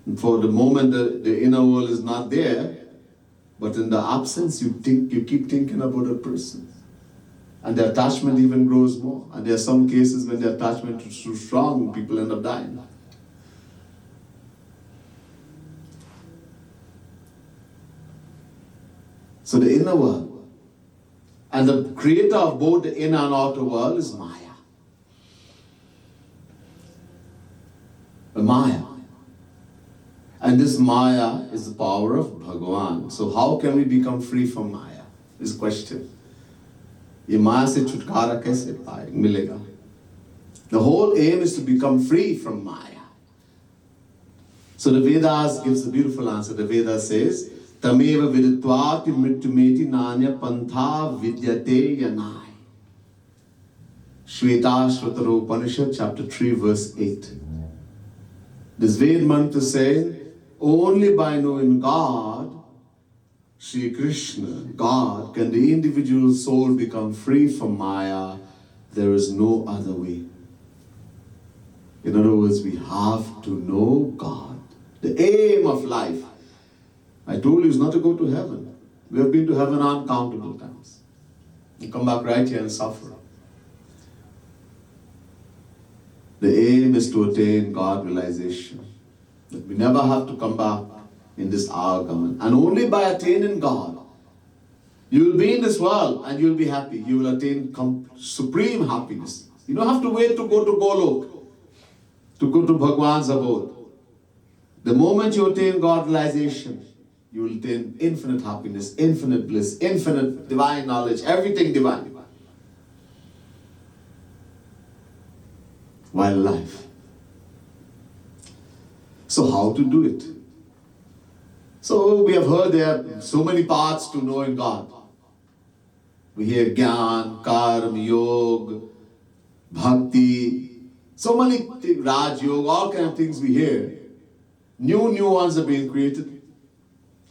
And for the moment, the inner world is not there, but in the absence, you keep thinking about a person. And the attachment even grows more. And there are some cases when the attachment is too strong, people end up dying. So the inner world. And the creator of both the inner and outer world is Maya. Maya. And this Maya is the power of Bhagavan. So how can we become free from Maya? Is the question. ये माया से छुटकारा कैसे पाए मिलेगा? The whole aim is to become free from Maya. So the Vedas gives a beautiful answer. The Veda says, Tameva viditvati mrityumeti nanya pantha vidyate yanai. Shvetashvatara Upanishad, chapter 3, verse 8. This Ved mantra says, only by knowing God, Sri Krishna, God, can the individual soul become free from Maya. There is no other way. In other words, we have to know God. The aim of life. I told you it's not to go to heaven. We have been to heaven uncountable times. You come back right here and suffer. The aim is to attain God realization. That we never have to come back in this argument. And only by attaining God, you will be in this world and you will be happy. You will attain supreme happiness. You don't have to wait to go to Golok, to go to Bhagwan's abode. The moment you attain God realization, you will attain infinite happiness, infinite bliss, infinite divine knowledge, everything divine. While alive. So how to do it? So we have heard there are so many paths to knowing God. We hear Gyan, Karma, Yoga, Bhakti, so many Raj Yoga, all kinds of things we hear. New ones are being created.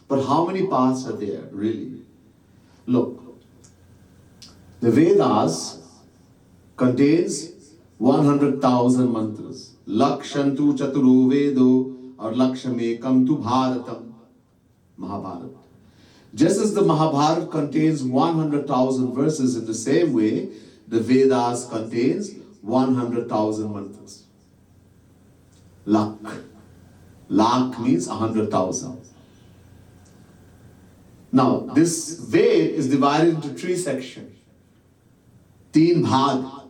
But how many paths are there, really? Look, the Vedas contains 100,000 mantras. Lakshantu Chaturu Vedo or Lakshamekam tu Bharatam. Mahabharata. Just as the Mahabharata contains 100,000 verses, in the same way, the Vedas contains 100,000 mantras. Lakh. Lakh means 100,000. Now, this Ved is divided into 3 sections. 3 bhag.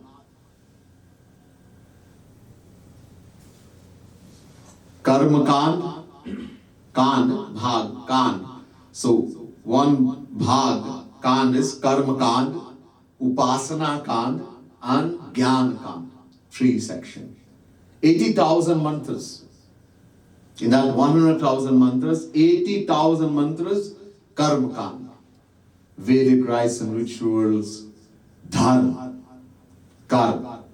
Karma Kand, Bhag, Kand. So, one Bhag, Kand is Karma Kand, Upasana Kand, and Gyan Kand. 3 sections. 80,000 mantras. In that 100,000 mantras, 80,000 mantras, Karma Kand. Vedic rites and rituals, Dharma, Karma.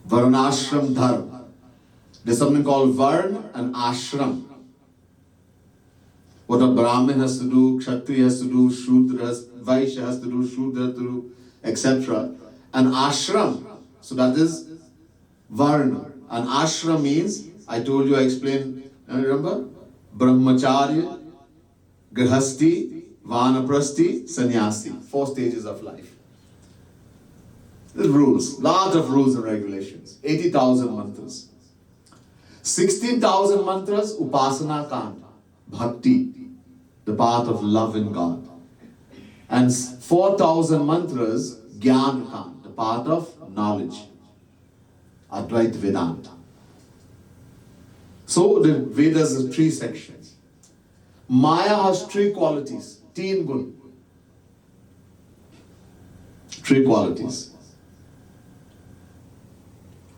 Varnashram Dharma. There's something called Varn and Ashram. What a Brahmin has to do, Kshatriya has to do, Shudra, Vaishya has to do, Shudra to do, etc. And Ashram, so that is Varna. And Ashram means, I told you, I explained, remember? Brahmacharya, Grihasti, Vanaprasti, Sannyasi. 4 stages of life. There's rules, lot of rules and regulations. 80,000 mantras. 16,000 mantras, Upasana Kand, Bhakti, the path of love in God. And 4,000 mantras, Gyan Kand, the path of knowledge, Advaita Vedanta. So the Vedas is 3 sections. Maya has 3 qualities, 3 gun. 3 qualities.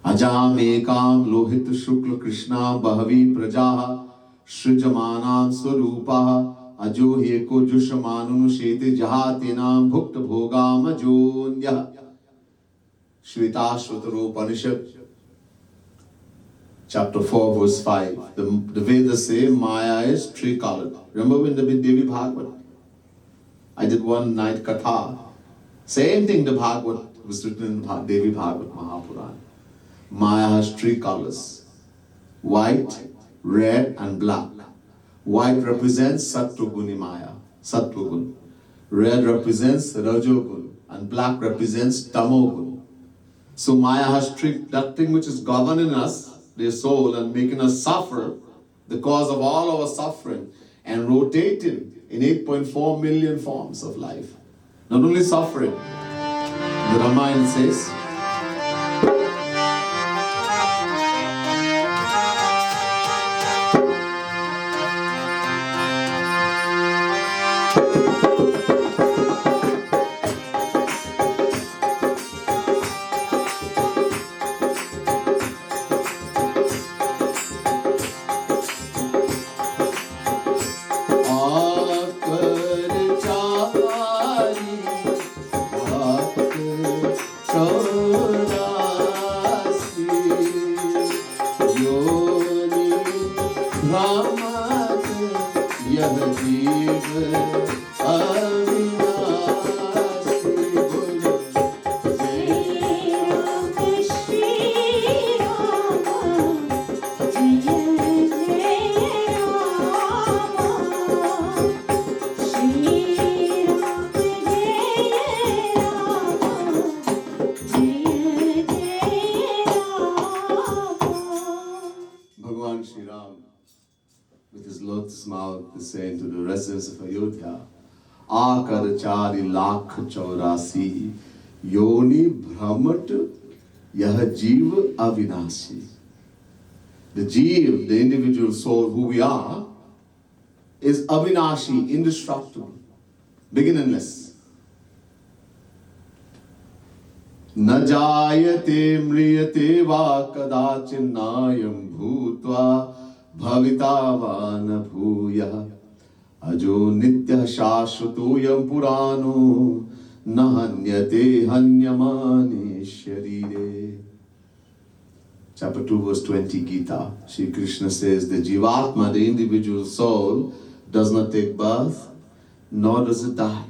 Ajam ekam lohit shukla krishna bahavi prajaha srijamanam swarupaha ajo heko jushamanunu shete jahatinam bhukta bhogam ajonyah. Shvetashvatara Upanishad, chapter 4, verse 5. The Vedas say Maya is 3 colored. Remember in the Devi Bhagavad? I did one night Katha. Same thing the Bhagavad was written in the Devi Bhagavad Mahapurana. Maya has 3 colors. White, red and black. White represents Sattva-guni Maya, Sattva-gun. Red represents Rajogun. And black represents Tamogun. So Maya has 3, that thing which is governing us, their soul, and making us suffer, the cause of all our suffering. and rotating in 8.4 million forms of life. Not only suffering, the Ramayana says, Bhagavan Sri Ram, with his lotus mouth, is saying to the residents of Ayodhya, Akar chari lakh chaurasi, yoni brahmat yah jeev avinasi. The jeev, the individual soul who we are, is avinashi, indestructible, beginningless. न जायते म्रियते वा कदाचिन्नायं भूत्वा भविता वा न भूयः अजो नित्यः शाश्वतोऽयं पुराणो न हन्यते हन्यमाने शरीरे. Chapter 2 verse 20 Gita, Shri Krishna says, the Jivatma, the individual soul, does not take birth, nor does it die.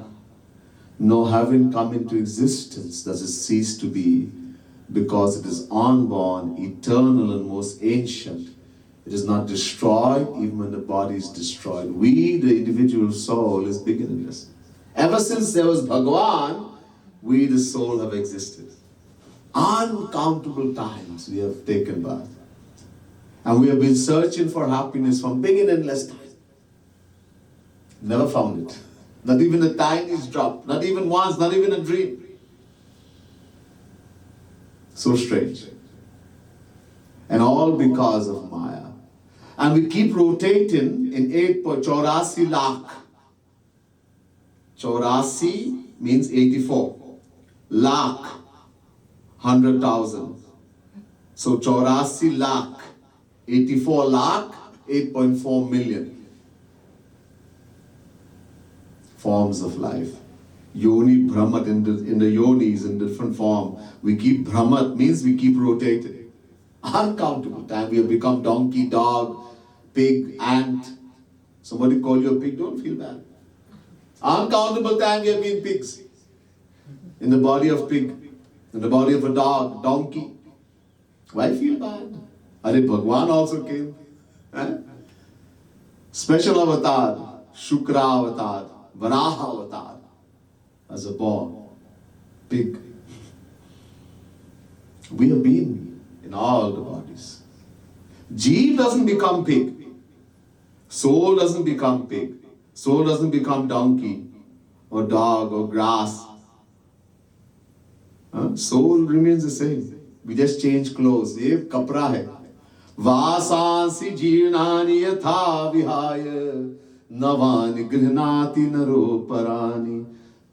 Nor having come into existence does it cease to be, because it is unborn, eternal and most ancient. It is not destroyed even when the body is destroyed. We, the individual soul, is beginningless. Ever since there was Bhagavan, we, the soul, have existed. Uncountable times we have taken birth. And we have been searching for happiness from beginningless time. Never found it. Not even a tiniest drop, not even once, not even a dream. So strange. And all because of Maya. And we keep rotating in 8.84 lakh. 84 means 84. Lakh, 100,000. So 84 lakh, 84 lakh, 8.4 million. Forms of life. Yoni Brahmat in the yonis in different form. We keep Brahmat means we keep rotating. Uncountable time. We have become donkey, dog, pig, ant. Somebody call you a pig, don't feel bad. Uncountable time we have been pigs. In the body of pig, in the body of a dog, donkey. Why feel bad? Are Bhagwan also came? Special avatar, Shukra avatar, Varaha avatar, as a boar, pig. We have been in all the bodies. Jeev doesn't become pig. Soul doesn't become pig. Soul doesn't become donkey or dog or grass. Soul remains the same. We just change clothes. Ye kapra hai. Vasansi jeernani yatha vihaya navani grihnati naro parani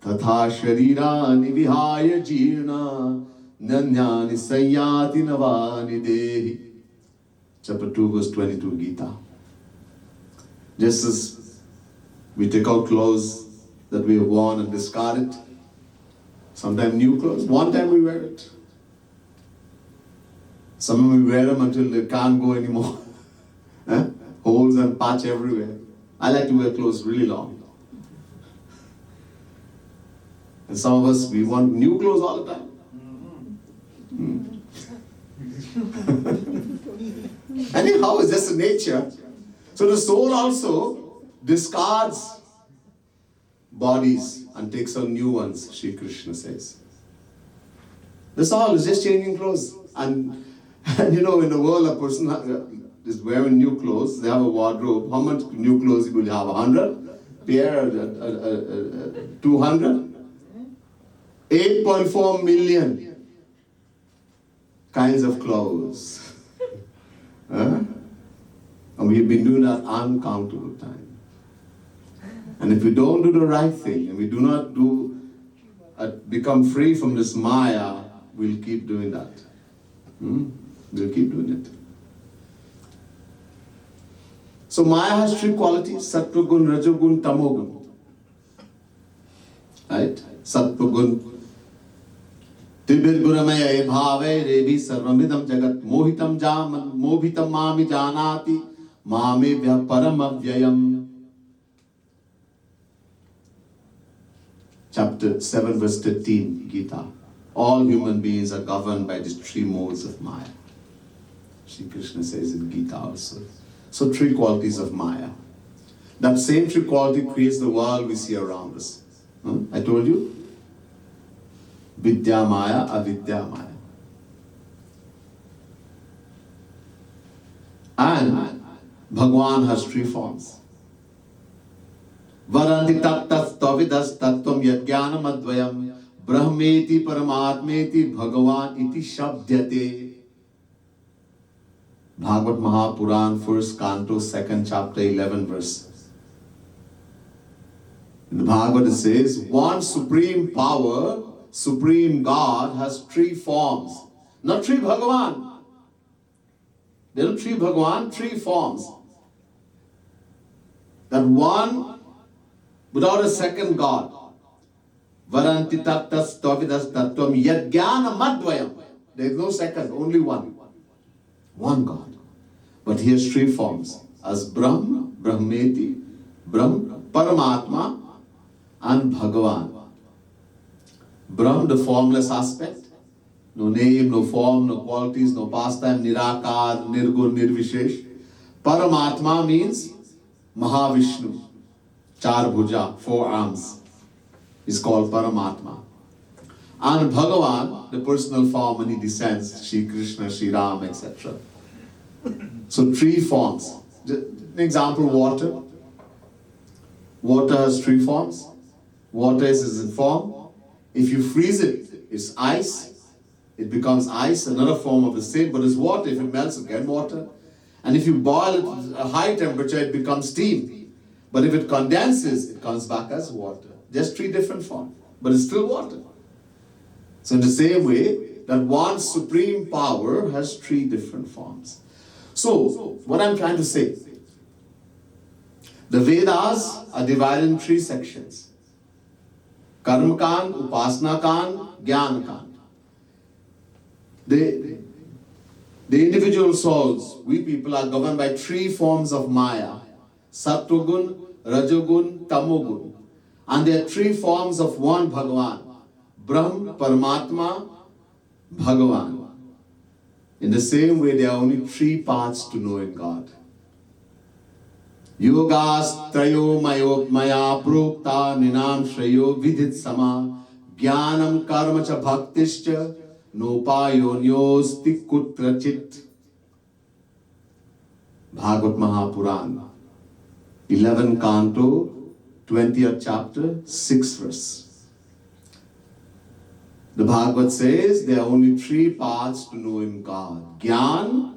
tatha sharirani vihaya jeerna nanyani sayyati navani dehi. Chapter 2 verse 22 Gita. Just as we take out clothes that we have worn and discard it, sometimes new clothes, one time we wear it. Some we wear them until they can't go anymore. Holes and patch everywhere. I like to wear clothes really long. And some of us, we want new clothes all the time. Anyhow, it's just a nature. So the soul also discards bodies and takes on new ones, Shri Krishna says. That's all, it's just changing clothes. And you know, in the world, a person is wearing new clothes. They have a wardrobe. How much new clothes will you have? 100 pair, 200, 8.4 million kinds of clothes. Huh? And we've been doing that uncountable time. And if we don't do the right thing, and we do not become free from this Maya, we'll keep doing that. We'll keep doing it. So Maya has three qualities: Sattva gun, Rajogun, Tamogun. Right? Sattva gun. Tibir guramaya e bhave revi sarvamidam jagat mohitam jaman mohitam mami janati mami vya paramavyayam. Chapter 7 verse 13 Gita. All human beings are governed by these three modes of Maya. Shri Krishna says in Gita also. So three qualities of Maya. That same three quality creates the world we see around us. I told you. Vidya Maya, Avidya Maya. And Bhagwan has three forms. Varanti tattas tavidas tattvam yajnanam advayam brahmeti paramatmeti bhagavan iti shabdyate. Bhagavad Mahapuran, 1st Canto, 2nd chapter, 11 verse. In the Bhagavad it says, one supreme power, supreme God has three forms. Not three Bhagavan. There are three Bhagavan, three forms. That one without a second God. Varanti tattas tavidas tattvam yajnana madvayam. There is no second, only one. One God. But he has three forms. As Brahm, Brahmeti, Brahm, Paramatma, and Bhagavan. Brahm, the formless aspect. No name, no form, no qualities, no pastime, Nirakar, Nirgun, Nirvishesh. Paramatma means Mahavishnu. Char Bhuja, 4 arms. Is called Paramatma. And Bhagavan, the personal form when he descends, Shri Krishna, Shri Ram, etc. So three forms. An example, water. Water has three forms. Water is in form. If you freeze it, it's ice. It becomes ice, another form of the same, but it's water. If it melts again, water. And if you boil it at a high temperature, it becomes steam. But if it condenses, it comes back as water. Just three different forms, but it's still water. So in the same way, that one supreme power has three different forms. So, what I'm trying to say, the Vedas are divided in three sections. Karma Kand, Upasana Kand, Jnana Kand. The individual souls, we people, are governed by three forms of Maya. Sattvagun, Rajogun, Tamogun. And there are three forms of one Bhagavan. Brahm, Paramatma, Bhagavan. In the same way, there are only three paths to knowing God. Yogas trayo maya prokta ninam shrayo vidit sama jnanam karma cha bhaktischa nopayonyosti kutrachit. Bhagavad Mahapuran, 11 Canto, 20th chapter, 6th verse. The Bhagavad says there are only three paths to knowing God. Gyan,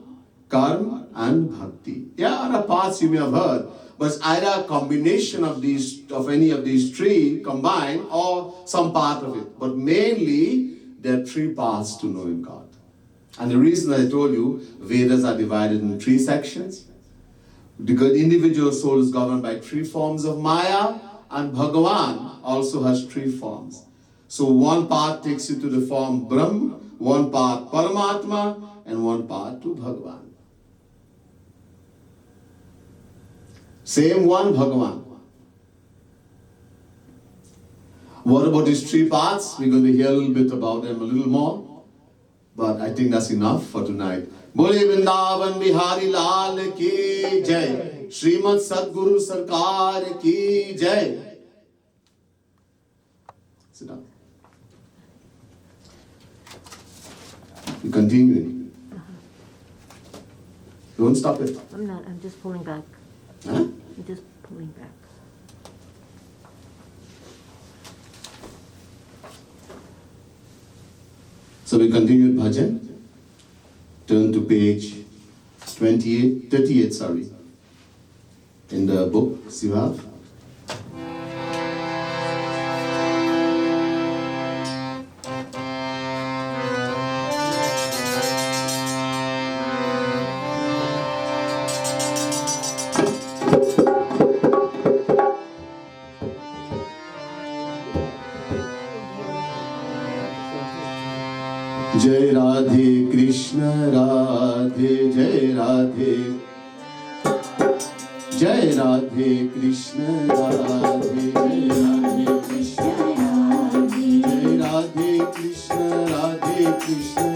Karma, and Bhakti. There are other paths you may have heard, but it's either a combination of any of these three combined or some part of it. But mainly, there are three paths to knowing God. And the reason I told you, Vedas are divided in three sections. Because individual soul is governed by three forms of Maya, and Bhagavan also has three forms. So one path takes you to the form Brahm, one path Paramatma, and one path to Bhagavan. Same one Bhagavan. What about these three paths? We're going to hear a little bit about them a little more. But I think that's enough for tonight. Bole Vrindavan Bihari Lal ki jai. Srimad Sadguru Sarkar ki jai. Sit down. We continue. Don't stop it. I'm not, I'm just pulling back. Huh? I'm just pulling back. So we continued bhajan. Turn to page 38, sorry, in the book, you have. जय राधे कृष्ण राधे जय राधे जय राधे कृष्ण राधे जय राधे कृष्ण जय राधे कृष्ण राधे कृष्ण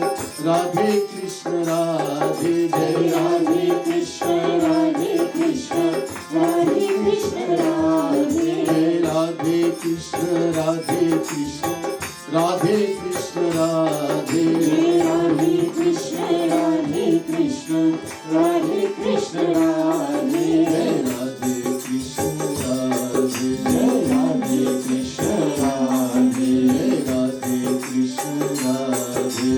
राधे कृष्ण राधे जय राधे कृष्ण राधे कृष्ण राधे कृष्ण राधे जय राधे कृष्ण राधे कृष्ण राधे कृष्ण राधे राधे कृष्ण राधे कृष्ण राधे कृष्ण राधे राधे कृष्ण राधे राधे कृष्ण राधे राधे कृष्ण राधे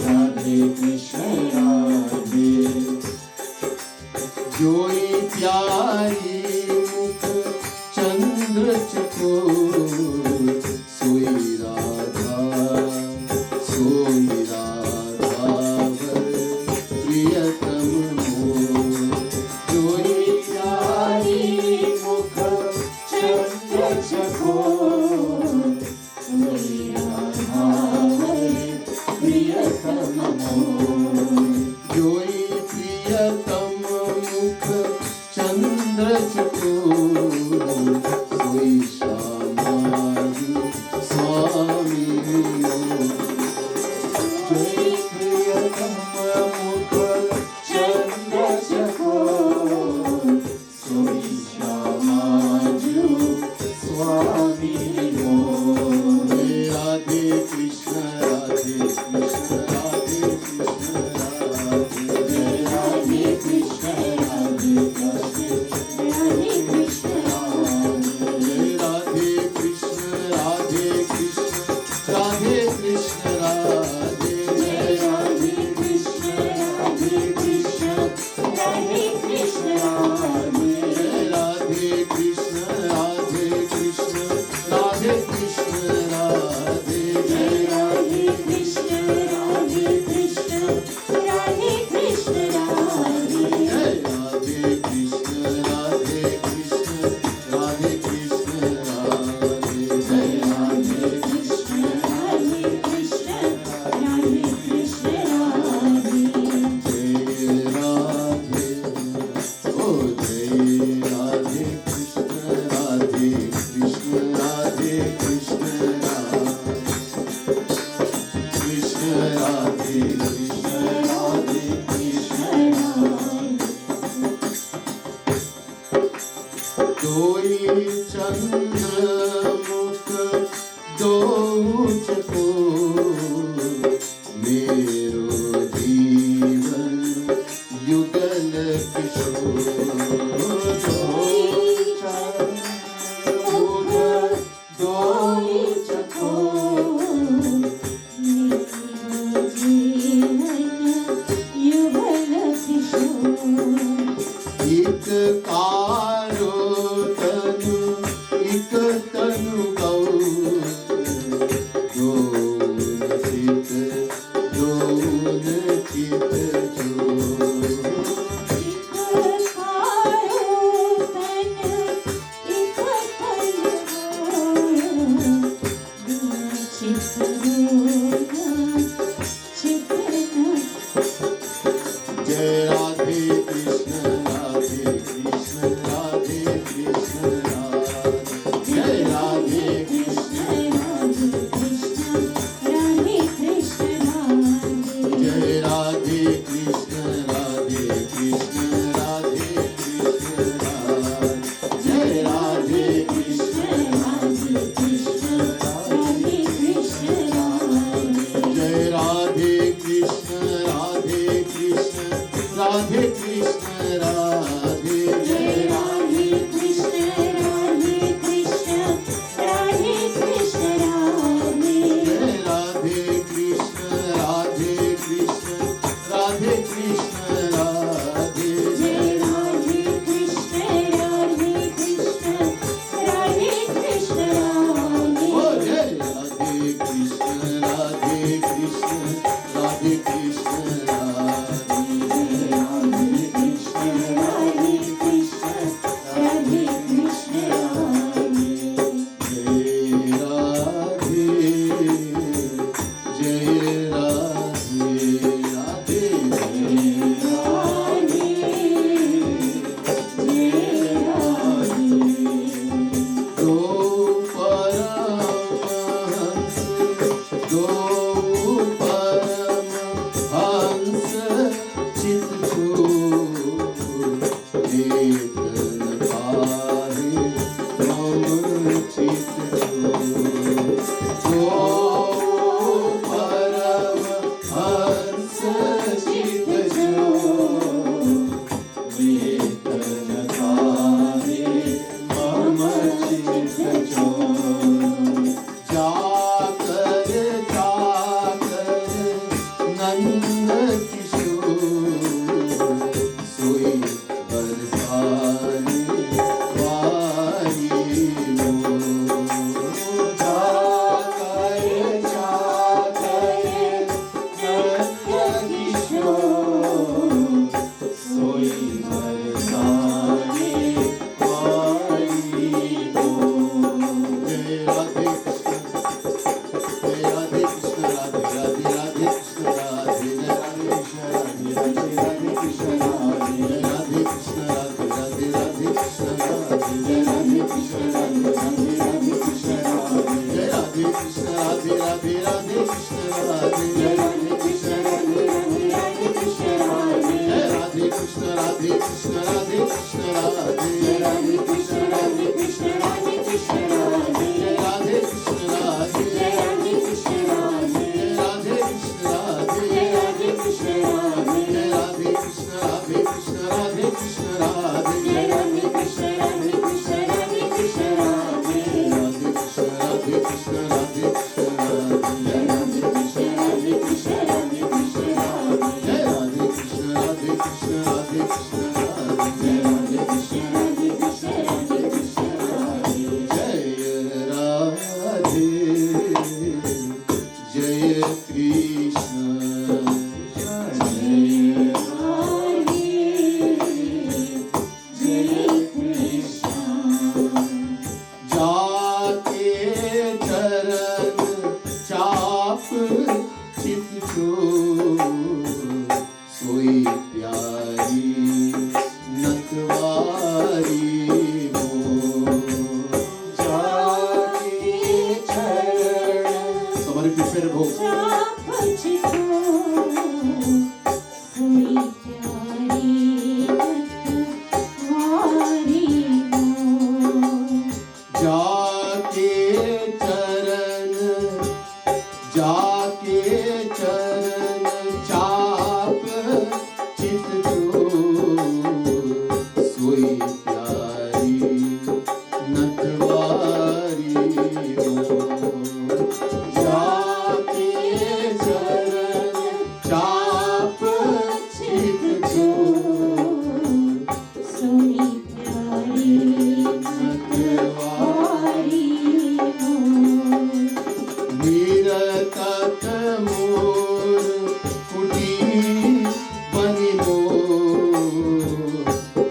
राधे कृष्ण राधे जोई प्यारी मुख चंद्र चकोर सोई राधा प्रियतम मोर जोई प्यारी मुख चंद्र चकोर सोई राधा प्रियतम मोर जोई प्रियतम मुख चंद्र चकोर सोई श्यामाजू स्वामी जय प्रियतम मुख चंद्र चकोर सोई श्यामाजू स्वामी मोर राधे कृष्ण राधे कृष्ण राधे कृष्ण राधे जय राधे कृष्ण राधे कृष्ण राधे कृष्ण राधे राधे कृष्ण राधे कृष्ण राधे कृष्ण राधे जय राधे कृष्ण राधे कृष्ण राधे कृष्ण राधे जय राधे कृष्ण राधे कृष्ण राधे कृष्ण राधे जय राधे कृष्ण राधे कृष्ण राधे कृष्ण राधे जय राधे कृष्ण राधे कृष्ण राधे कृष्ण राधे जय राधे कृष्ण राधे कृष्ण राधे कृष्ण राधे जय राधे ओ जय राधे कृष्ण राधे कृष्ण राधे कृष्ण कृष्ण राधे कृष्ण राधे कृष्ण कोई चंद्र मुख दो चकोर मेरो जीवन युगल किशोर मुख दो चकोर एक कारो तनु एक तनु गौर दोन चित जय राधे कृष्ण राधे कृष्ण राधे कृष्ण राधे जय राधे कृष्ण राधे कृष्ण राधे कृष्ण राधे जय राधे कृष्ण राधे कृष्ण राधे कृष्ण राधे जय राधे कृष्ण राधे कृष्ण राधे कृष्ण राधे जय राधे कृष्ण राधे कृष्ण राधे कृष्ण राधे कृष्ण राधे जय राधे कृष्ण राधे कृष्ण राधे कृष्ण राधे ओ जय राधे कृष्ण राधे कृष्ण राधे कृष्ण राधे जय राधे कृष्ण राधे कृष्ण राधे कृष्ण राधे जय राधे जय राधे राधे जय राधे जय राधे दो परमहंस दो परमहंस चित छूट एक न पाहे मम चित छूट दो परमहंस चित छूट एक न पाहे मम चित छूट जाकर नंद किशोर सोई बरसाने वारी मोर जाकर नंद किशोर सोई बरसाने वारी मोर जय राधे कृष्ण राधे राधे राधे कृष्ण राधे राधे कृष्ण राधे राधे कृष्ण राधे राधे राधे कृष्ण राधे जय राधे कृष्ण राधे राधे कृष्ण राधे जय राधे कृष्ण राधे राधे राधे कृष्ण राधे जय राधे कृष्ण राधे राधे कृष्ण राधे जय राधे कृष्ण राधे कृष्ण राधे कृष्ण राधे जय राधे कृष्ण राधे कृष्ण राधे कृष्ण राधे जय राधे कृष्ण राधे जय राधे कृष्ण राधे जय राधे कृष्ण राधे जय राधे कृष्ण राधे जय राधे कृष्ण राधे कृष्ण राधे कृष्ण राधे जय राधे कृष्ण राधे कृष्ण राधे कृष्ण राधे राधे कृष्ण राधे कृष्ण राधे कृष्ण राधे जय राधे कृष्ण राधे कृष्ण राधे कृष्ण राधे जय राधे कृष्ण राधे कृष्ण राधे कृष्ण राधे जय राधे कृष्ण राधे कृष्ण राधे कृष्ण राधे जय राधे जय कृष्ण जय जय कृष्ण जाके चरण चाप चित छूट सोई प्यारी नतवारी मोर जाके चरण somebody prepare a bowl जाके चरण चाप चित छूट सोई प्यारी नतवारी मोर जाके चरण चाप चित छूट सोनी प्यारी नतवारी नटवारी निरतत मोर कुटी बनि मोर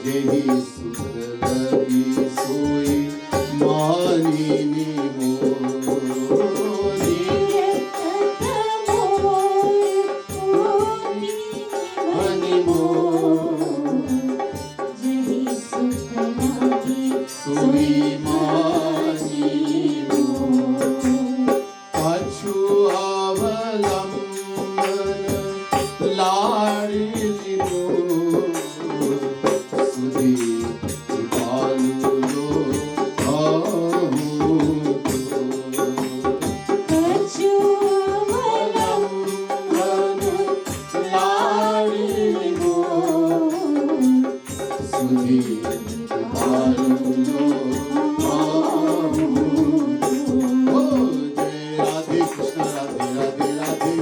जेहि सुख लगी सोई मानिनी मोर बनि मोर सोई मानिनी मोर पाछु अवलंबन लाडली मोर सुधी कृपालु लो अवलंबन लाडली मोर सुधी कृपालु लो ओ जय राधे कृष्ण राधे राधे राधे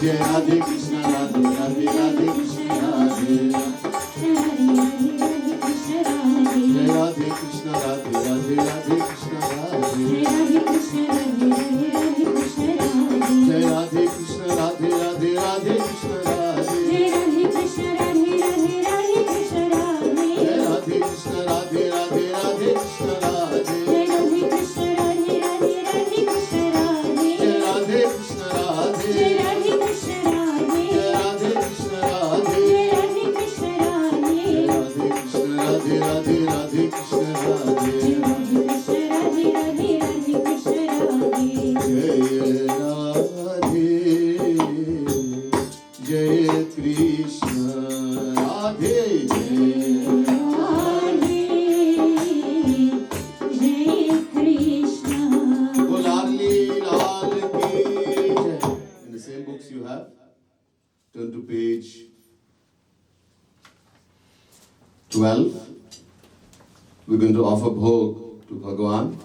जय Radhe Krishna, Radhe Radhe, Radhe Krishna, Radhe Jai Radhe Krishna, Radhe Radhe, Radhe Krishna, Radhe Jai Radhe Krishna, Radhe Radhe, Radhe Krishna, Radhe Jai Radhe Krishna, Radhe Radhe, Radhe Krishna, Radhe Jai Radhe Krishna, Radhe Radhe, Radhe Krishna, Radhe Jai Krishna, Radhe Bol Laali Lal ki Jai. In the same books you have, turn to page 12. We're going to offer bhog to Bhagavan.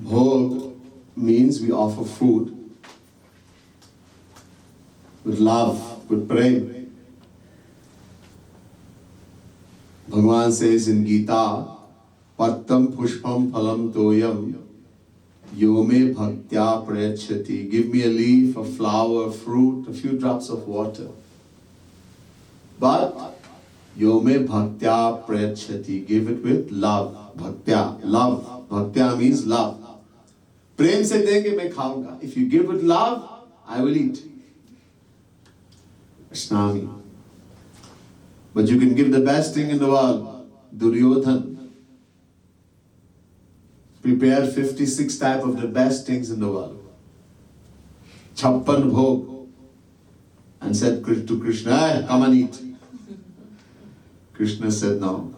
Bhog means we offer food with love, with prem. Bhagavan says in Gita, Pattam pushpam phalam toyam yome bhaktya prayachati. Give me a leaf, a flower, a fruit, a few drops of water. But Yome bhaktya prayachati. Give it with love. Bhaktya, love. Bhaktya means love. Prem se denge main khaunga. If you give with love, I will eat. Ashnami. But you can give the best thing in the world. Duryodhan. Prepare 56 type of the best things in the world. Chappan bhog. And said to Krishna, hey, come and eat. Krishna said no.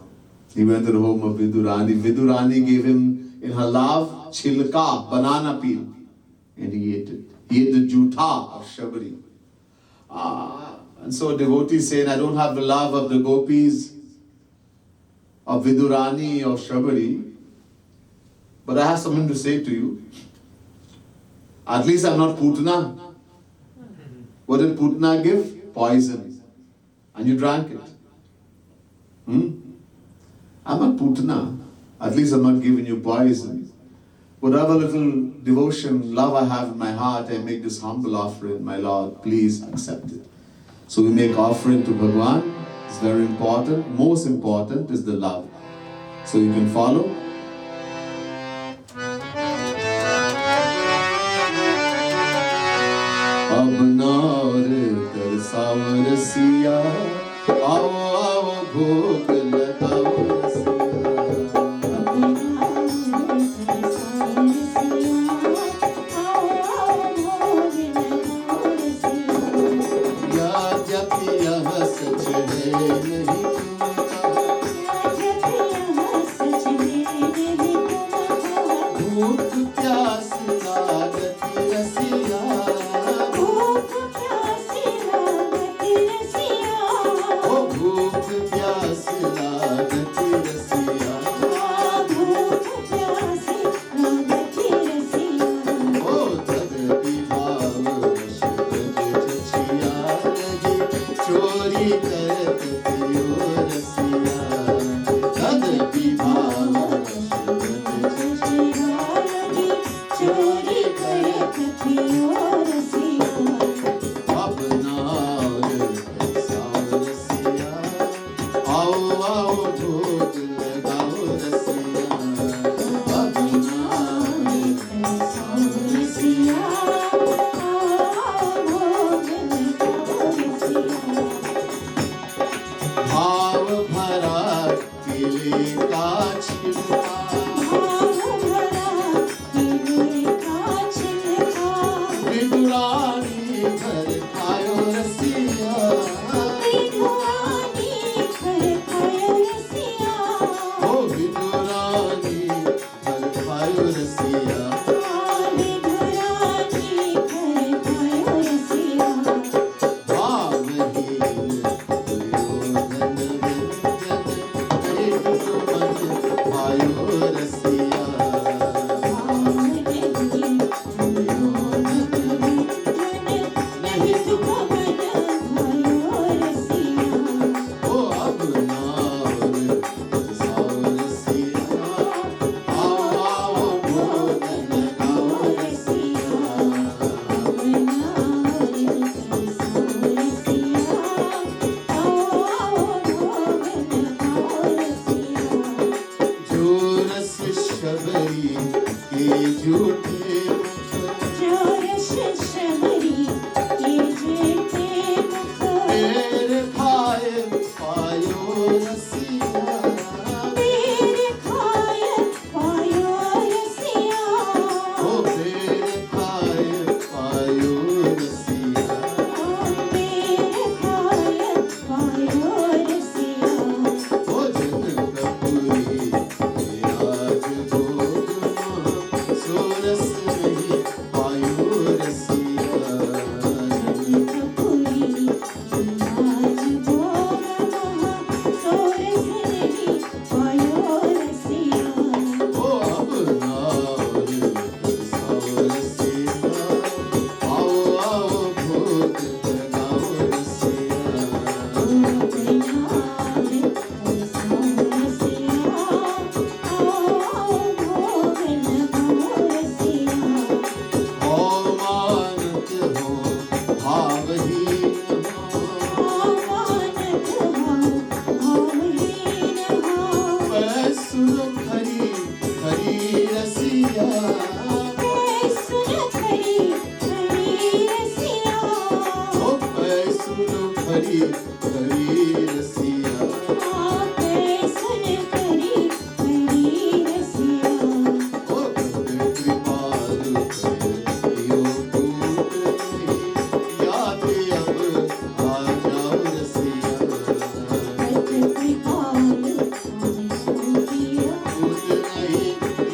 He went to the home of Vidurani. Vidurani gave him, in her love, chilka, banana peel. And he ate it. He ate the jutha of Shabari. And so devotees saying, I don't have the love of the gopis, of Vidurani or Shabari, but I have something to say to you. At least I'm not Putana. What did Putana give? Poison. And you drank it. I'm not Putana. At least I'm not giving you poison. Whatever little devotion, love I have in my heart, I make this humble offering, my Lord, please accept it. So we make offering to Bhagavan. It's very important. Most important is the love. So you can follow. Ab naar tarsav rasiya, aao aao bhog lagao rasiya. चोरी करत पियो भरी भरी रसिया आपे सुन करी हरी रसिया ओ कृपालु यो कूट याद अब आ जाओ रसिया कृपालु दिया कूट नहीं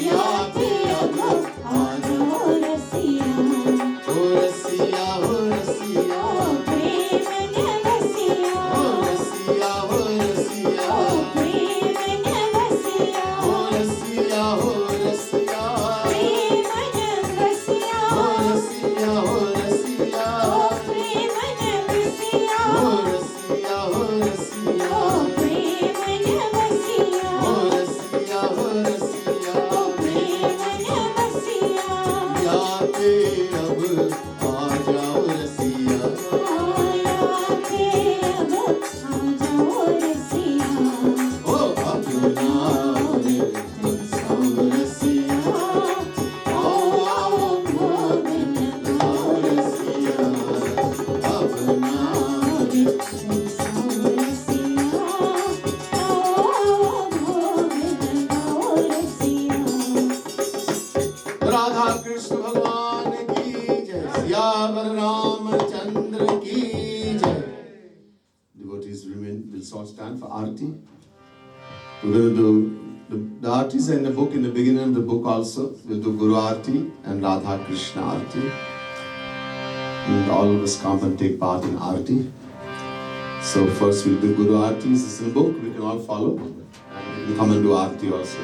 याद अब आ जाओ रसिया ओ रसिया हो रसिया ओ प्रेम न बसिया हो रसिया हो रसिया ओ प्रेम न बसिया हो रसिया हो रसिया प्रेम न बसिया हो रसिया हो रसिया ओ प्रेम न बसिया हो रसिया हो रसिया ओ प्रेम न बसिया हो रसिया हो रसिया ओ प्रेम न बसिया याते अब आ जाओ रसिया आया के अब आ जाओ रसिया ओ अपना रे सब रसिया आओ आओ भोग आओ रसिया अपना रे लगाओ रसिया आओ भोग लगाओ रसिया राधा कृष्ण भगवान की जय सियावर रामचंद्र की जय devotees will short stand for arti. We're going to do the artis in the book, in the beginning of the book also. We'll do Guru Arti and Radha Krishna Arti. And all of us come and take part in Arti. So first we'll do Guru Arti. This is in the book, we can all follow. And we'll come and do Arti also.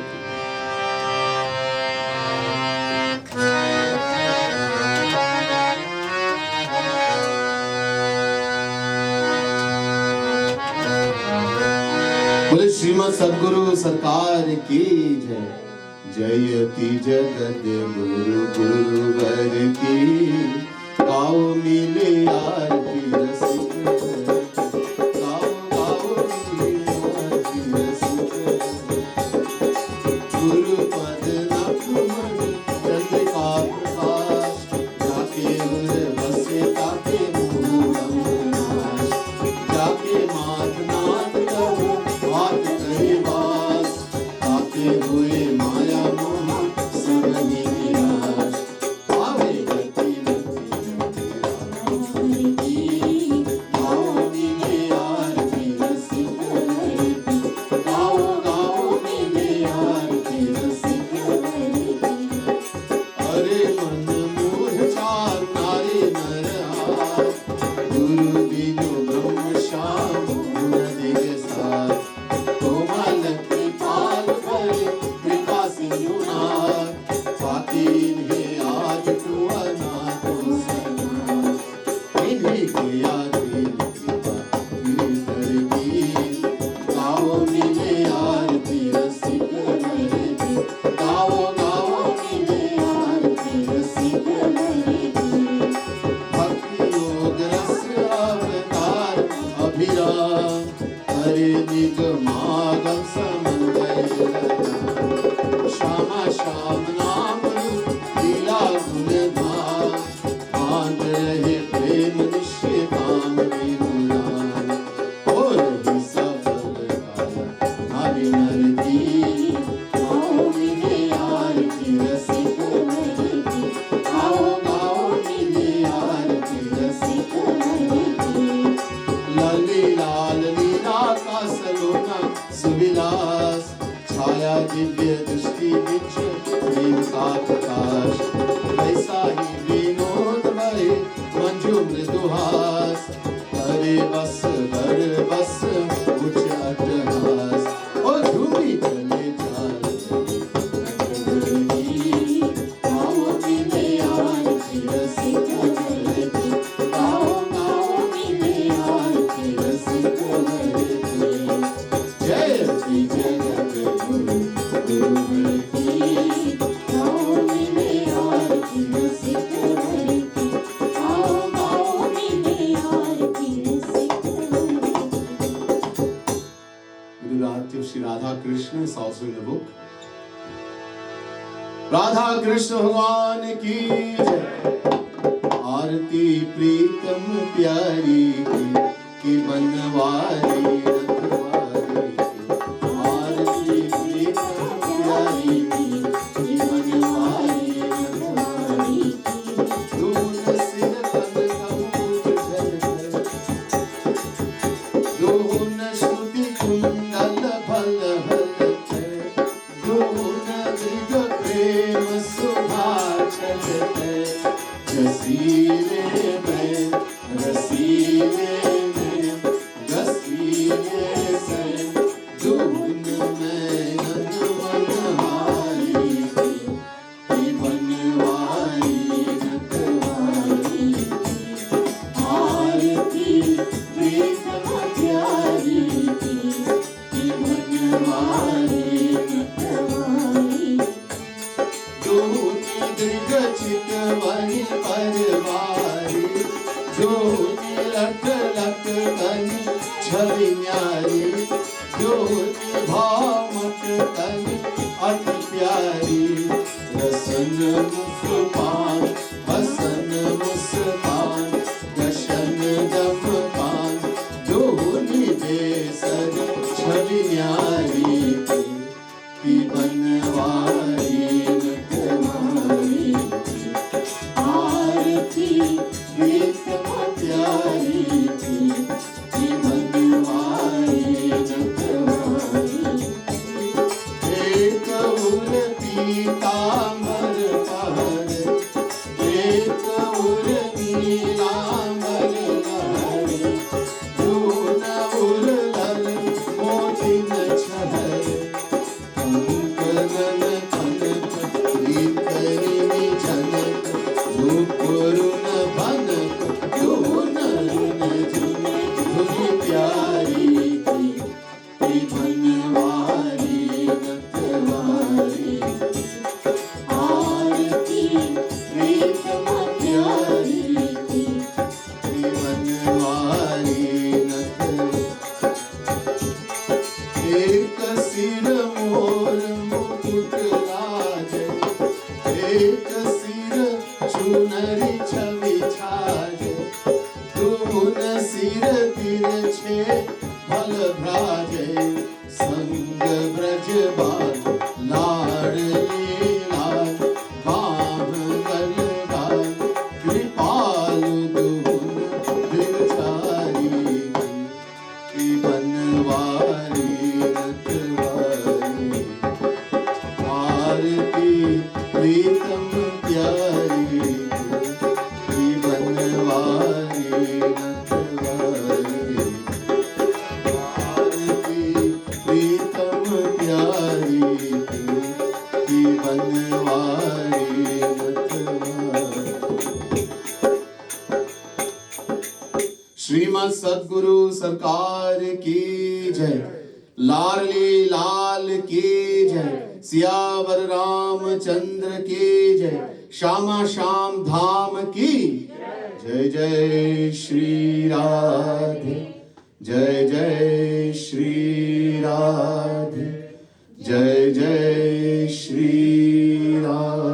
बोले श्रीमद सद्गुरु सरकार की जय जयति जगत गुरु गुरुवर की गाओ मिले आरती रसिक गाओ गाओ मिले आरती रसिक गुरु पद नखमणि चंद्रिका प्रकाश जाके उर बसे ताके मूलम नाश जाके मात नाथ कहो बात करे बास आते हुए माया मोह सब निराश आवे गति नथी की गाओ मिले आरती रसिक गाओ गाओ मिले आरती रसिक अरे मन मूढ़ चार नारी नर हार गुरु बिनु ब्रह्म श्याम नदी के साथ कोमल कृपाल भरे कृपा सिंधु नाथ फाकीर है आज तू अनाथ सना इन्हीं के आगे कृपा कीर्तर की गाओ मिले आरती रसिक गाओ गाओ मिले आरती रसिक भक्ति योग रस अवतार अभिराम हरे निगमागम समन्वय श्यामा श्याम नाम लीला गुण धाम बांध रहे प्रेम निश्चय काम विमुलान हो रही सफल नारी नर की गाओ मिले आरती रसिक गाओ गाओ मिले आरती रसिक लाली लाल लीला का सलोना सुविलास छाया दिव्य दृष्टि बिच प्रेम का प्रकाश ऐसा ही विनोद भरे मंजू मृदुहास हरे बस हर बस उच्च अट्टहास ओ झूमी चले चाल गाओ मिले आरती रसिक गाओ गाओ मिले आरती रसिक जयति जगत गुरु गुरुवर की गाओ मिले आरती रसिक गाओ गाओ मिले आरती रसिक We do the Arti of Shri Radha Krishna is also in the book. Radha Krishna भगवान की जय आरती प्रीतम प्यारी की की बनवारी रखवारी की आरती प्रीतम प्यारी की बनवारी रखवारी की दूध सिर तन कपूर झलकर दोन श्रुति कुंडल भल भल दोन दृग प्रेम सुधा चलते जसीले में रसीले में गसीले से धुन में ननवनहारी की बनवारी नटवारी आरती प्रीतम प्यारी की बनवारी नटवारी दोनी दृगचित वही परवारी जोनी लट लट कनी छवि न्यारी जोनी भावक कनी अति प्यारी रसन मुस्कान हसन मुस्कान दशन दमकान दोनी बेसर छवि न्यारी की बनवारी नटवारी आरती प्रीतम प्यारी की बनवारी नटवारी एक उर पीतांबर पहर एक उर नीलांबर लहर दून उर लल मोतिन छहर कंकणन कनक दीकरिणी झनक रूपरुन भनक दोन रुन झुन धुनि प्यारी की बनवारी नटवारी आरती प्रीतम प्यारी की बनवारी नटवारी एक सिर मोर मुकुट लाज एक सिर चुनरी छवि छाज दोन सिर तिरछे भल भ्राजे संग ब्रज बाल लाडली लाल बाम गलगाल कृपाल दोन दिलचारी की बनवारी नटवारी आरती प्रीतम प्यारी की बनवारी नटवारी आरती प्रीतम प्यारी की बनवारी नटवारी श्रीमद सद्गुरु सरकार की जय लाडली लाल की जय सियावर रामचंद्र की जय श्यामा श्याम धाम की जय जय श्री राधे जय जय श्री राधे जय जय श्री राधे।